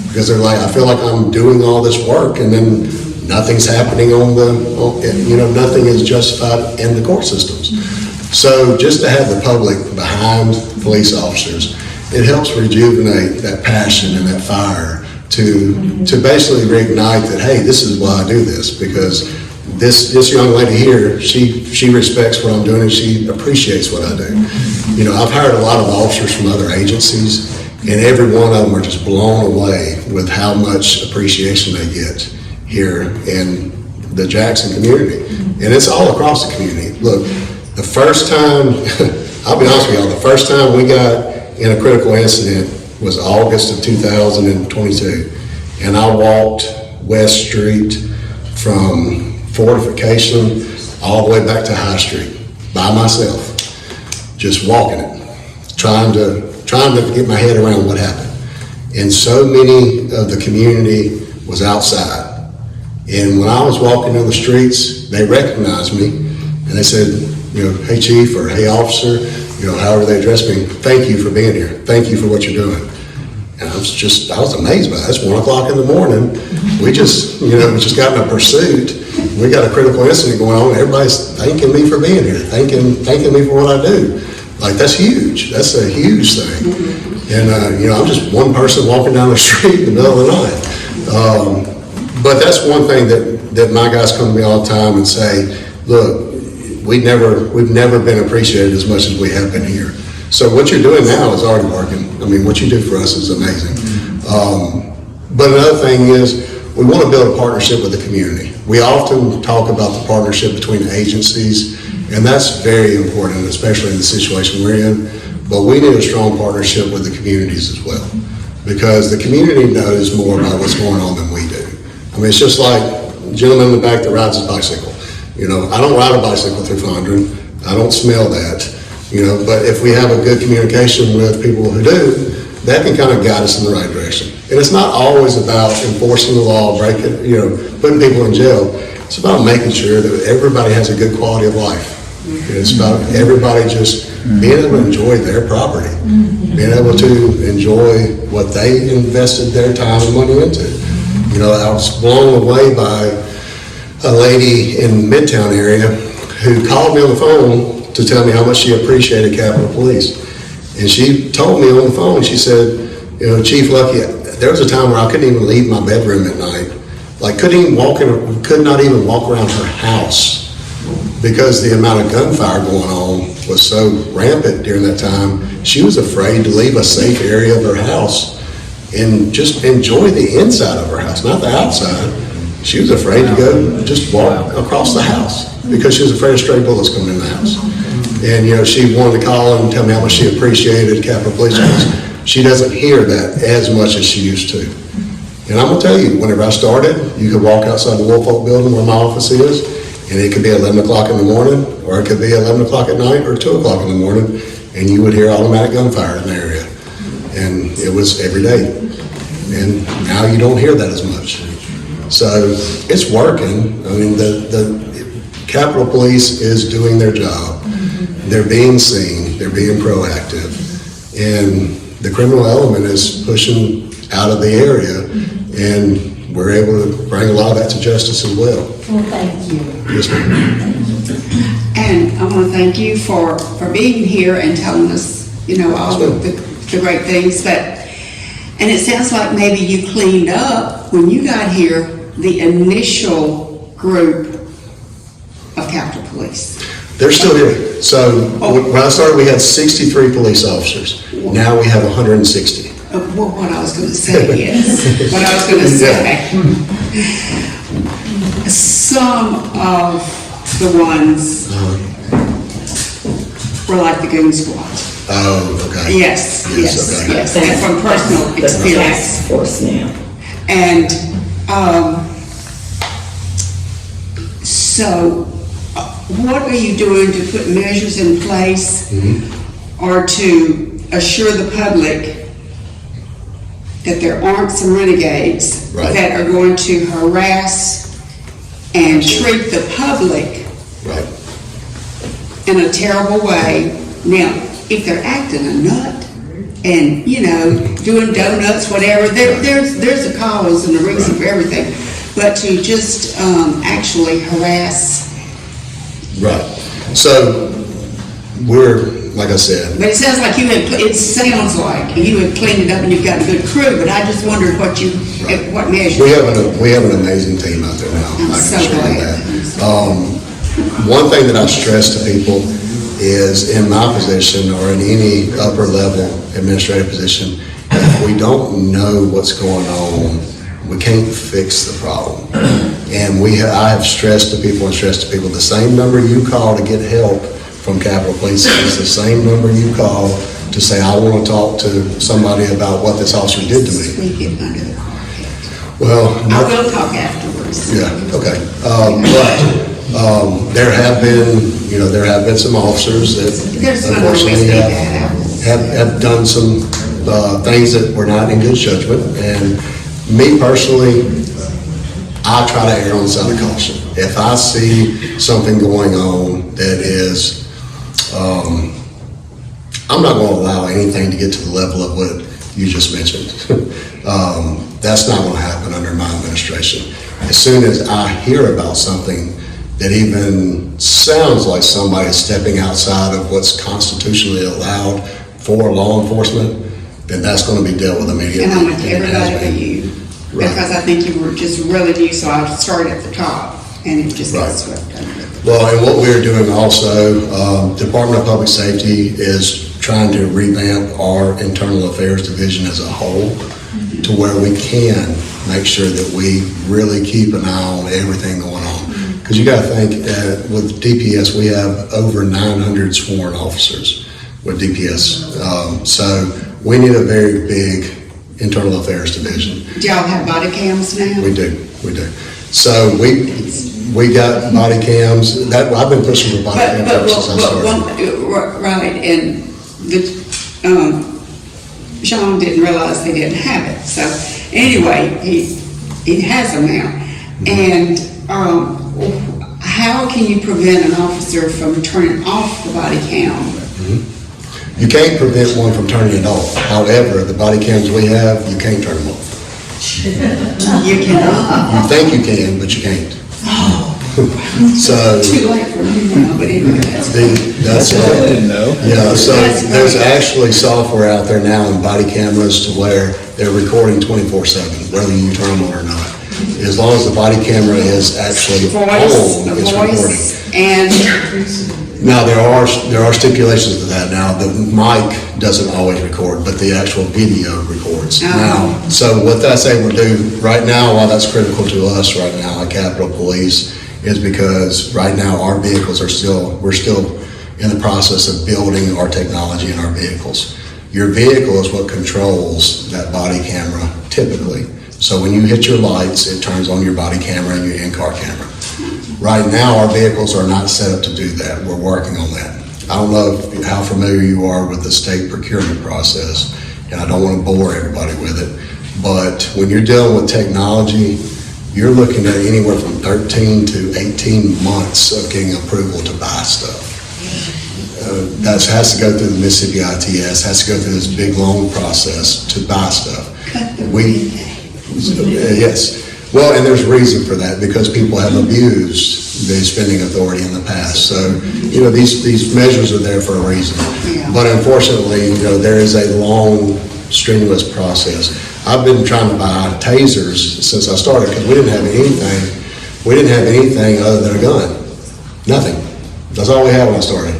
because they're like, I feel like I'm doing all this work, and then nothing's happening you know, nothing is justified in the court systems. So just to have the public behind police officers, it helps rejuvenate that passion and that fire to basically reignite that, hey, this is why I do this, because this young lady here, she respects what I'm doing, and she appreciates what I do. You know, I've hired a lot of officers from other agencies, and every one of them are just blown away with how much appreciation they get here in the Jackson community. And it's all across the community. Look, the first time, I'll be honest with y'all, the first time we got in a critical incident was August of 2022. And I walked West Street from Fortification all the way back to High Street by myself, just walking it, trying to get my head around what happened. And so many of the community was outside. And when I was walking down the streets, they recognized me and they said, hey chief, or hey officer, however they addressed me, thank you for being here. Thank you for what you're doing. And I was amazed by it. It's 1 o'clock in the morning. We just got in a pursuit. We got a critical incident going on. Everybody's thanking me for being here, thanking me for what I do. Like, that's huge. That's a huge thing. And, I'm just one person walking down the street in the middle of the night. But that's one thing that my guys come to me all the time and say, look, we've never been appreciated as much as we have been here. So what you're doing now is already working. I mean, what you do for us is amazing. But another thing is, we want to build a partnership with the community. We often talk about the partnership between agencies, and that's very important, especially in the situation we're in. But we need a strong partnership with the communities as well, because the community knows more about what's going on than we do. I mean, it's just like the gentleman in the back that rides his bicycle. I don't ride a bicycle through Fondren. I don't smell that. But if we have a good communication with people who do, that can kind of guide us in the right direction. And it's not always about enforcing the law, putting people in jail. It's about making sure that everybody has a good quality of life. It's about everybody just being able to enjoy their property, being able to enjoy what they invested their time and money into. I was blown away by a lady in Midtown area who called me on the phone to tell me how much she appreciated Capitol Police. And she told me on the phone, she said, Chief Luckey, there was a time where I couldn't even leave my bedroom at night. Like, could not even walk around her house because the amount of gunfire going on was so rampant during that time. She was afraid to leave a safe area of her house and just enjoy the inside of her house, not the outside. She was afraid to go just walk across the house because she was afraid of stray bullets coming in the house. And, she wanted to call and tell me how much she appreciated Capitol Police Force. She doesn't hear that as much as she used to. And I'm going to tell you, whenever I started, you could walk outside the Woolfolk building where my office is, and it could be 11 o'clock in the morning, or it could be 11 o'clock at night, or 2 o'clock in the morning, and you would hear automatic gunfire in the area. And it was every day. And now you don't hear that as much. So it's working. I mean, the Capitol Police is doing their job. They're being seen, they're being proactive, and the criminal element is pushing out of the area, and we're able to bring a lot of that to justice as well. Well, thank you. Yes, ma'am. And I want to thank you for being here and telling us, all the great things. And it sounds like maybe you cleaned up when you got here the initial group of Capitol Police. They're still here. So when I started, we had 63 police officers. Now we have 160. What I was going to say, yes. What I was going to say. Some of the ones were like the Goon Squad. Oh, okay. Yes. Okay. Yes. And from personal experience. Task force now. And so what are you doing to put measures in place or to assure the public that there aren't some renegades that are going to harass and treat the public in a terrible way? Now, if they're acting a nut and, doing donuts, whatever, there's a cause and a reason for everything. But to just actually harass. Right. So we're, like I said. But it sounds like it sounds like you had cleaned it up and you've got a good crew, but I just wondered what measures. We have an amazing team out there now. I'm so glad. One thing that I stress to people is, in my position or in any upper level administrative position, if we don't know what's going on, we can't fix the problem. And I have stressed to people the same number you call to get help from Capitol Police is the same number you call to say, I want to talk to somebody about what this officer did to me. We get under the car. Well, I will talk afterwards. yeah, okay. But there have been some officers that There's not always unfortunately be that. have done some things that were not in good judgment. And me personally, I try to err on the side of caution. If I see something going on that is, I'm not going to allow anything to get to the level of what you just mentioned. That's not going to happen under my administration. As soon as I hear about something that even sounds like somebody stepping outside of what's constitutionally allowed for law enforcement, then that's going to be dealt with immediately. And I'm with everybody but you, Right. because I think you were just really new, so I started at the top, and it just got Right. swept under. Well, and what we're doing also, Department of Public Safety is trying to revamp our internal affairs division as a whole to where we can make sure that we really keep an eye on everything going on. Because you got to think, with DPS, we have over 900 sworn officers with DPS. So we need a very big internal affairs division. Do y'all have body cams now? We do. So we got body cams. That I've been pushing for body cams ever since I started. Right, and Sean didn't realize they didn't have it, so anyway, he has them now. And, how can you prevent an officer from turning off the body cam? You can't prevent one from turning it off. However, the body cams we have, you can't turn them off. You cannot. You think you can, but you can't. So Too late for me now, but anyway, that's I didn't know. Yeah, so there's actually software out there now in body cameras to where they're recording 24/7, whether you turn them on or not. As long as the body camera is actually on, it's recording. voice, and Now, there are stipulations to that. Now, the mic doesn't always record, but the actual video records. Now, so what that's able to do right now, why that's critical to us right now at Capitol Police, is because right now our vehicles we're still in the process of building our technology in our vehicles. Your vehicle is what controls that body camera typically. So when you hit your lights, it turns on your body camera and your in-car camera. Right now, our vehicles are not set up to do that. We're working on that. I don't know how familiar you are with the state procurement process, and I don't want to bore everybody with it, but when you're dealing with technology, you're looking at anywhere from 13 to 18 months of getting approval to buy stuff. That has to go through the Mississippi ITS, has to go through this big, long process to buy stuff. Yes. Well, and there's reason for that, because people have abused the spending authority in the past. So, these measures are there for a reason. But unfortunately, there is a long, strenuous process. I've been trying to buy tasers since I started, because we didn't have anything. We didn't have anything other than a gun. Nothing. That's all we had when I started.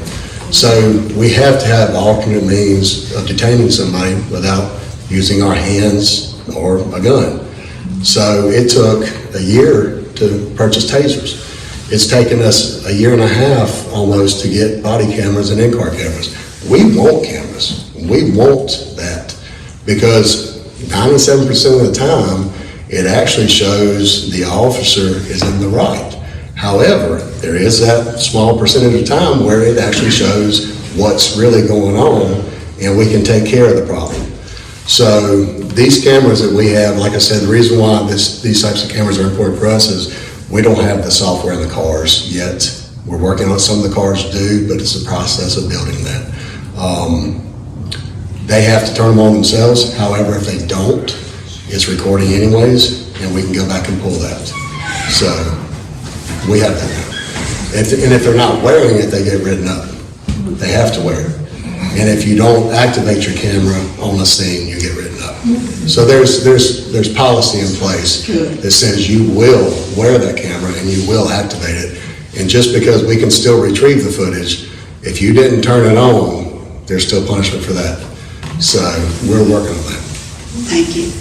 So we have to have alternate means of detaining somebody without using our hands or a gun. So it took a year to purchase tasers. It's taken us a year and a half almost to get body cameras and in-car cameras. We want cameras. We want that because 97% of the time, it actually shows the officer is in the right. However, there is that small percentage of time where it actually shows what's really going on and we can take care of the problem. So these cameras that we have, like I said, the reason why these types of cameras are important for us is we don't have the software in the cars yet. We're working on some of the cars do, but it's a process of building that. They have to turn them on themselves. However, if they don't, it's recording anyways, and we can go back and pull that. So we have that now. And if they're not wearing it, they get written up. They have to wear it. And if you don't activate your camera on the scene, you get written up. So there's policy in place that says you will wear that camera and you will activate it. And just because we can still retrieve the footage, if you didn't turn it on, there's still punishment for that. So we're working on that. Thank you.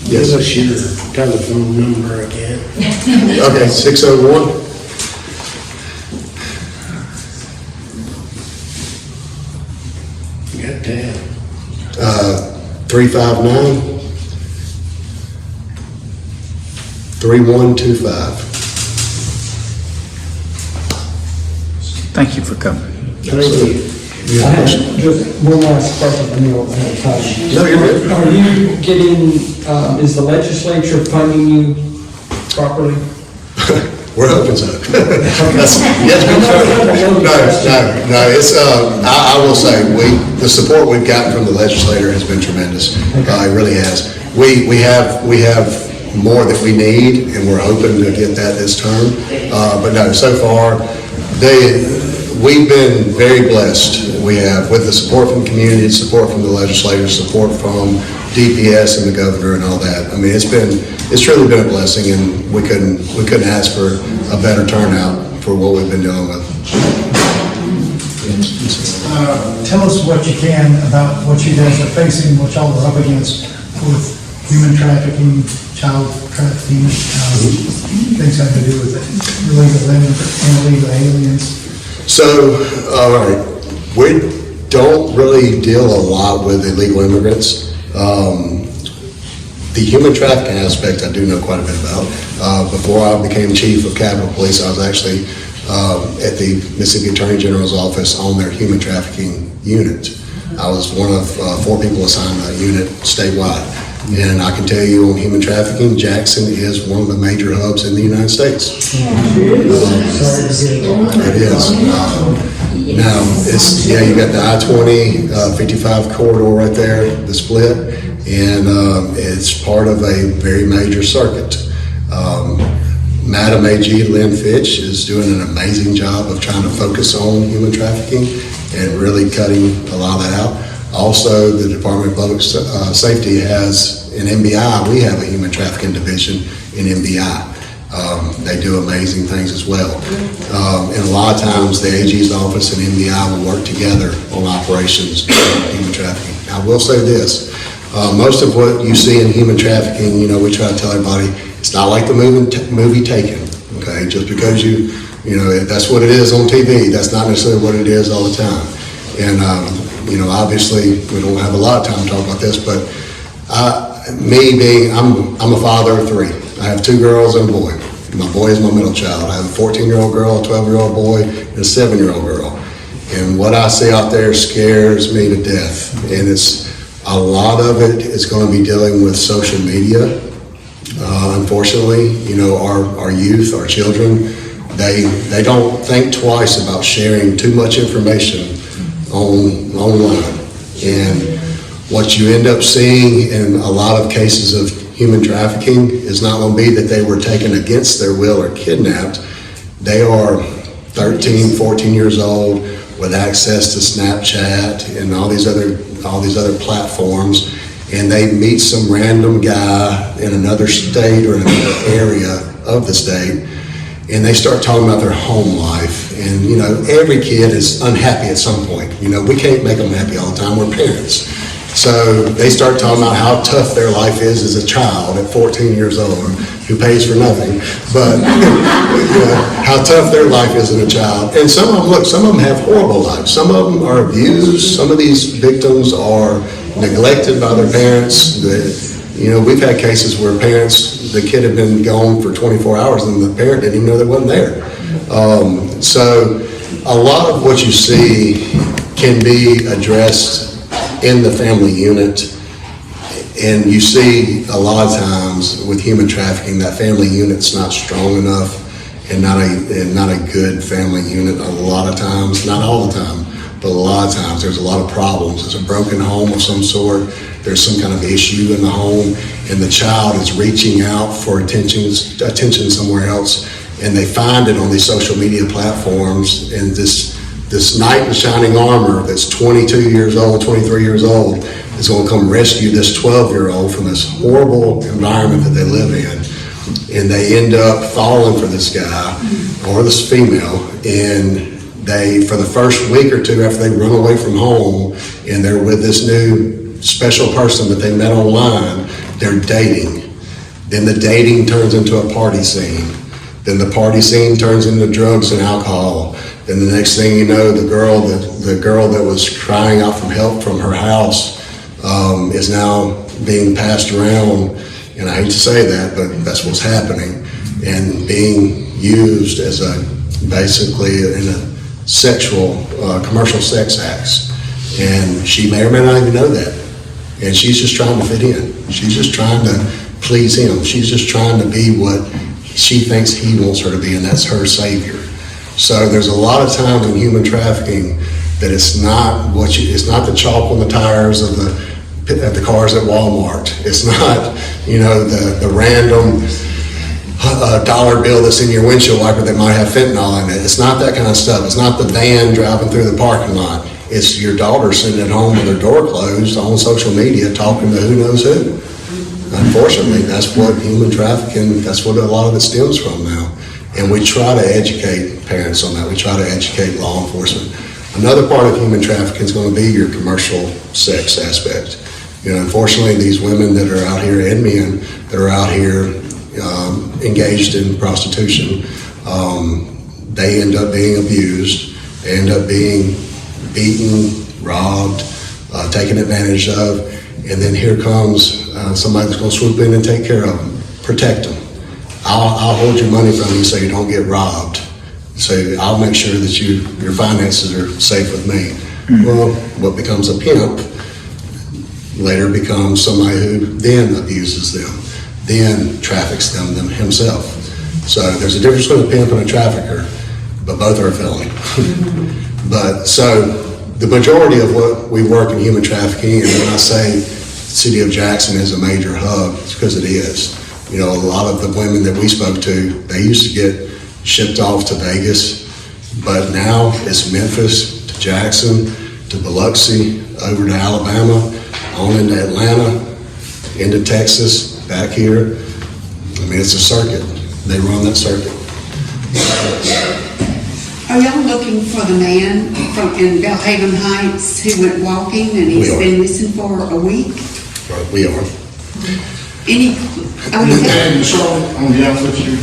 Yes. Give us your telephone number again. Okay, 601. Got that. 359-3125. thank you for coming. I have just one last question, and you'll have time. No, you're good. Are you getting, is the legislature funding you properly? We're hoping so. Yes, no, it's, I will say, the support we've gotten from the legislator has been tremendous. It really has. We have more that we need, and we're hoping to get that this term. But no, so far, we've been very blessed. We have, with the support from the community, support from the legislators, support from DPS and the governor and all that. I mean, it's truly been a blessing, and we couldn't ask for a better turnout for what we've been dealing with. Tell us what you can about what you guys are facing, what y'all are up against with human trafficking, child trafficking, things having to do with illegal aliens. So, all right, we don't really deal a lot with illegal immigrants. The human trafficking aspect I do know quite a bit about. Before I became chief of Capitol Police, I was actually at the Mississippi Attorney General's office on their human trafficking unit. I was one of 4 people assigned to that unit statewide. And I can tell you on human trafficking, Jackson is one of the major hubs in the United States. It is. Now, you got the I-20, 55 corridor right there, the split, and it's part of a very major circuit. Madam AG Lynn Fitch is doing an amazing job of trying to focus on human trafficking and really cutting a lot of that out. Also, the Department of Public Safety has, in MBI, we have a human trafficking division in MBI. They do amazing things as well. And a lot of times, the AG's office and MBI will work together on operations of human trafficking. I will say this, most of what you see in human trafficking, we try to tell everybody, it's not like the movie Taken, okay? Just because that's what it is on TV, that's not necessarily what it is all the time. And, obviously, we don't have a lot of time to talk about this, but I'm a father of 3. I have 2 girls and a boy. My boy is my middle child. I have a 14-year-old girl, a 12-year-old boy, and a 7-year-old girl. And what I see out there scares me to death. And a lot of it is going to be dealing with social media. Unfortunately, our youth, our children, they don't think twice about sharing too much information online. And what you end up seeing in a lot of cases of human trafficking is not going to be that they were taken against their will or kidnapped. They are 13, 14 years old with access to Snapchat and all these other platforms, and they meet some random guy in another state or in another area of the state, and they start talking about their home life. And every kid is unhappy at some point. We can't make them happy all the time. We're parents. So they start talking about how tough their life is as a child at 14 years old, who pays for nothing, but how tough their life is as a child. And some of them have horrible lives. Some of them are abused. Some of these victims are neglected by their parents. We've had cases where the kid had been gone for 24 hours and the parent didn't even know they wasn't there. So a lot of what you see can be addressed in the family unit. And you see a lot of times with human trafficking, that family unit's not strong enough and not a good family unit a lot of times, not all the time, but a lot of times there's a lot of problems. There's a broken home of some sort, there's some kind of issue in the home, and the child is reaching out for attention somewhere else, and they find it on these social media platforms, and this knight in shining armor that's 22 years old, 23 years old, is going to come rescue this 12-year-old from this horrible environment that they live in. And they end up falling for this guy or this female, and they, for the first week or 2 after they run away from home and they're with this new special person that they met online, they're dating. Then the dating turns into a party scene. Then the party scene turns into drugs and alcohol. Then the next thing you know, the girl that was crying out for help from her house is now being passed around, and I hate to say that, but that's what's happening, and being used as basically in a sexual, commercial sex acts. And she may or may not even know that. And she's just trying to fit in. She's just trying to please him. She's just trying to be what she thinks he wants her to be, and that's her savior. So there's a lot of times in human trafficking that it's not the chalk on the tires of the cars at Walmart. It's not, the random dollar bill that's in your windshield wiper that might have fentanyl in it. It's not that kind of stuff. It's not the van driving through the parking lot. It's your daughter sitting at home with her door closed on social media talking to who knows who. Unfortunately, that's what human trafficking, that's what a lot of it stems from now. And we try to educate parents on that. We try to educate law enforcement. Another part of human trafficking is going to be your commercial sex aspect. Unfortunately, these women that are out here, and men that are out here engaged in prostitution, they end up being abused, they end up being beaten, robbed, taken advantage of, and then here comes somebody that's going to swoop in and take care of them, protect them. I'll hold your money from you so you don't get robbed. So I'll make sure that your finances are safe with me. Well, what becomes a pimp later becomes somebody who then abuses them, then traffics them himself. So there's a difference between a pimp and a trafficker, but both are a felony. But so the majority of what we work in human trafficking, and when I say the city of Jackson is a major hub, it's because it is. A lot of the women that we spoke to, they used to get shipped off to Vegas, but now it's Memphis to Jackson to Biloxi, over to Alabama, on into Atlanta, into Texas, back here. It's a circuit. They run that circuit. Are y'all looking for the man in Belhaven Heights who went walking and he's been missing for a week? Right, we are. I'm gonna be honest with you.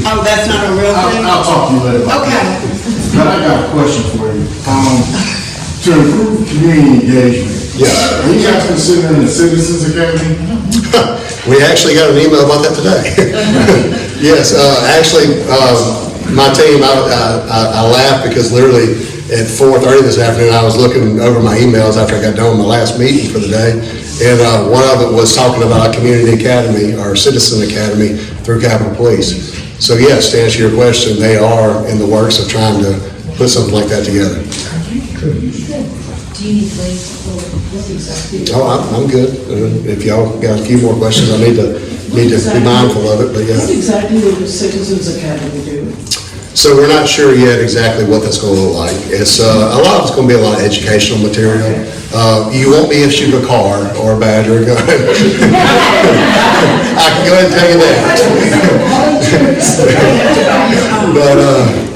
Oh, that's not a real thing? I'll talk to you later about that. But I got a question for you. To improve community engagement, are you guys considering the Citizens Academy? We actually got an email about that today. Yes, actually, my team, I laughed because literally at 4:30 this afternoon, I was looking over my emails after I got done with my last meeting for the day, and one of it was talking about a community academy, or citizen academy, through Capitol Police. So yes, to answer your question, they are in the works of trying to put something like that together. Do you need to wait? Oh, I'm good. If y'all got a few more questions, I need to be mindful of it, but yeah. What exactly will the Citizens Academy do? So we're not sure yet exactly what that's going to look like. It's a lot of it's going to be a lot of educational material. You won't be issued a car or a badge or a gun. I can go ahead and tell you that.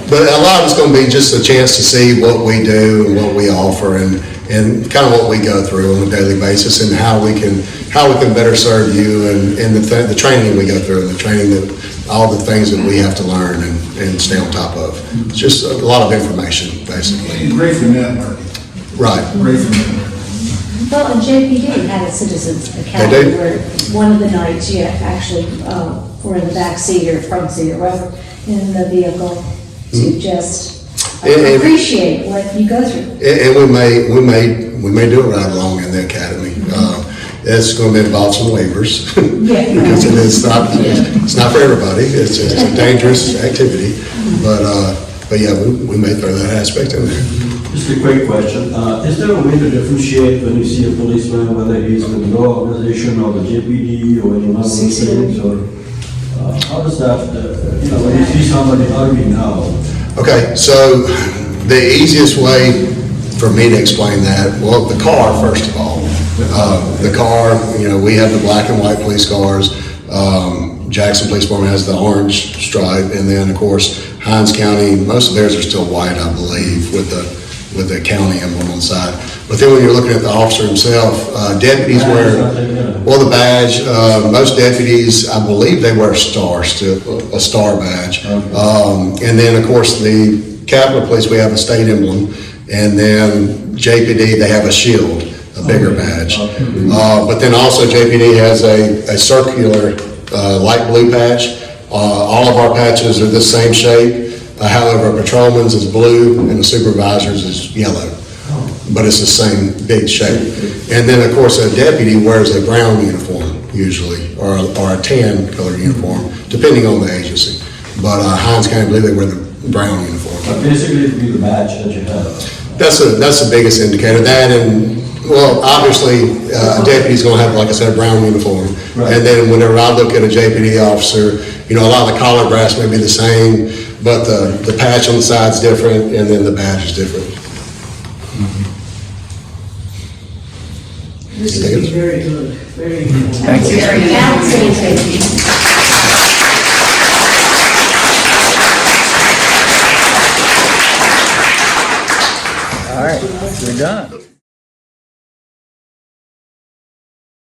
But a lot of it's going to be just a chance to see what we do and what we offer, and kind of what we go through on a daily basis, and how we can better serve you, and the training we go through, and the training that all the things that we have to learn and stay on top of. It's just a lot of information, basically. Great for networking. Right. Great for networking. Well, and JPD had a Citizens Academy where one of the nights you actually were in the back seat or front seat or whatever in the vehicle to just appreciate what you go through. And we may do a ride along in the academy. It's going to involve some waivers because it's not for everybody. It's a dangerous activity, but yeah, we may throw that aspect in there. Just a quick question. Is there a way to differentiate when you see a policeman, whether he's with the law organization or the JPD or any one of those things? Or how does that, when you see somebody, how do you know? Okay, so the easiest way for me to explain that, well, the car, first of all. The car, we have the black and white police cars. Jackson Police Department has the orange stripe, and then, of course, Hines County, most of theirs are still white, I believe, with the county emblem on the side. But then when you're looking at the officer himself, deputies wear, the badge. Most deputies, I believe they wear a star badge. And then, of course, the Capitol Police, we have a state emblem. And then JPD, they have a shield. a bigger badge. But then also JPD has a circular light blue patch. All of our patches are the same shape. However, a patrolman's is blue and the supervisor's is yellow. But it's the same big shape. And then, of course, a deputy wears a brown uniform usually, or a tan color uniform, depending on the agency. But Hinds County, I believe they wear the brown uniform. But basically, it'd be the badge that you have. That's the biggest indicator. That and, well, obviously, a deputy's gonna have, like I said, a brown uniform. Right. And then whenever I look at a JPD officer, you know, a lot of the collar brass may be the same, but the patch on the side's different, and then the badge is different. This is very good, very good. Thank you. All right, we're done.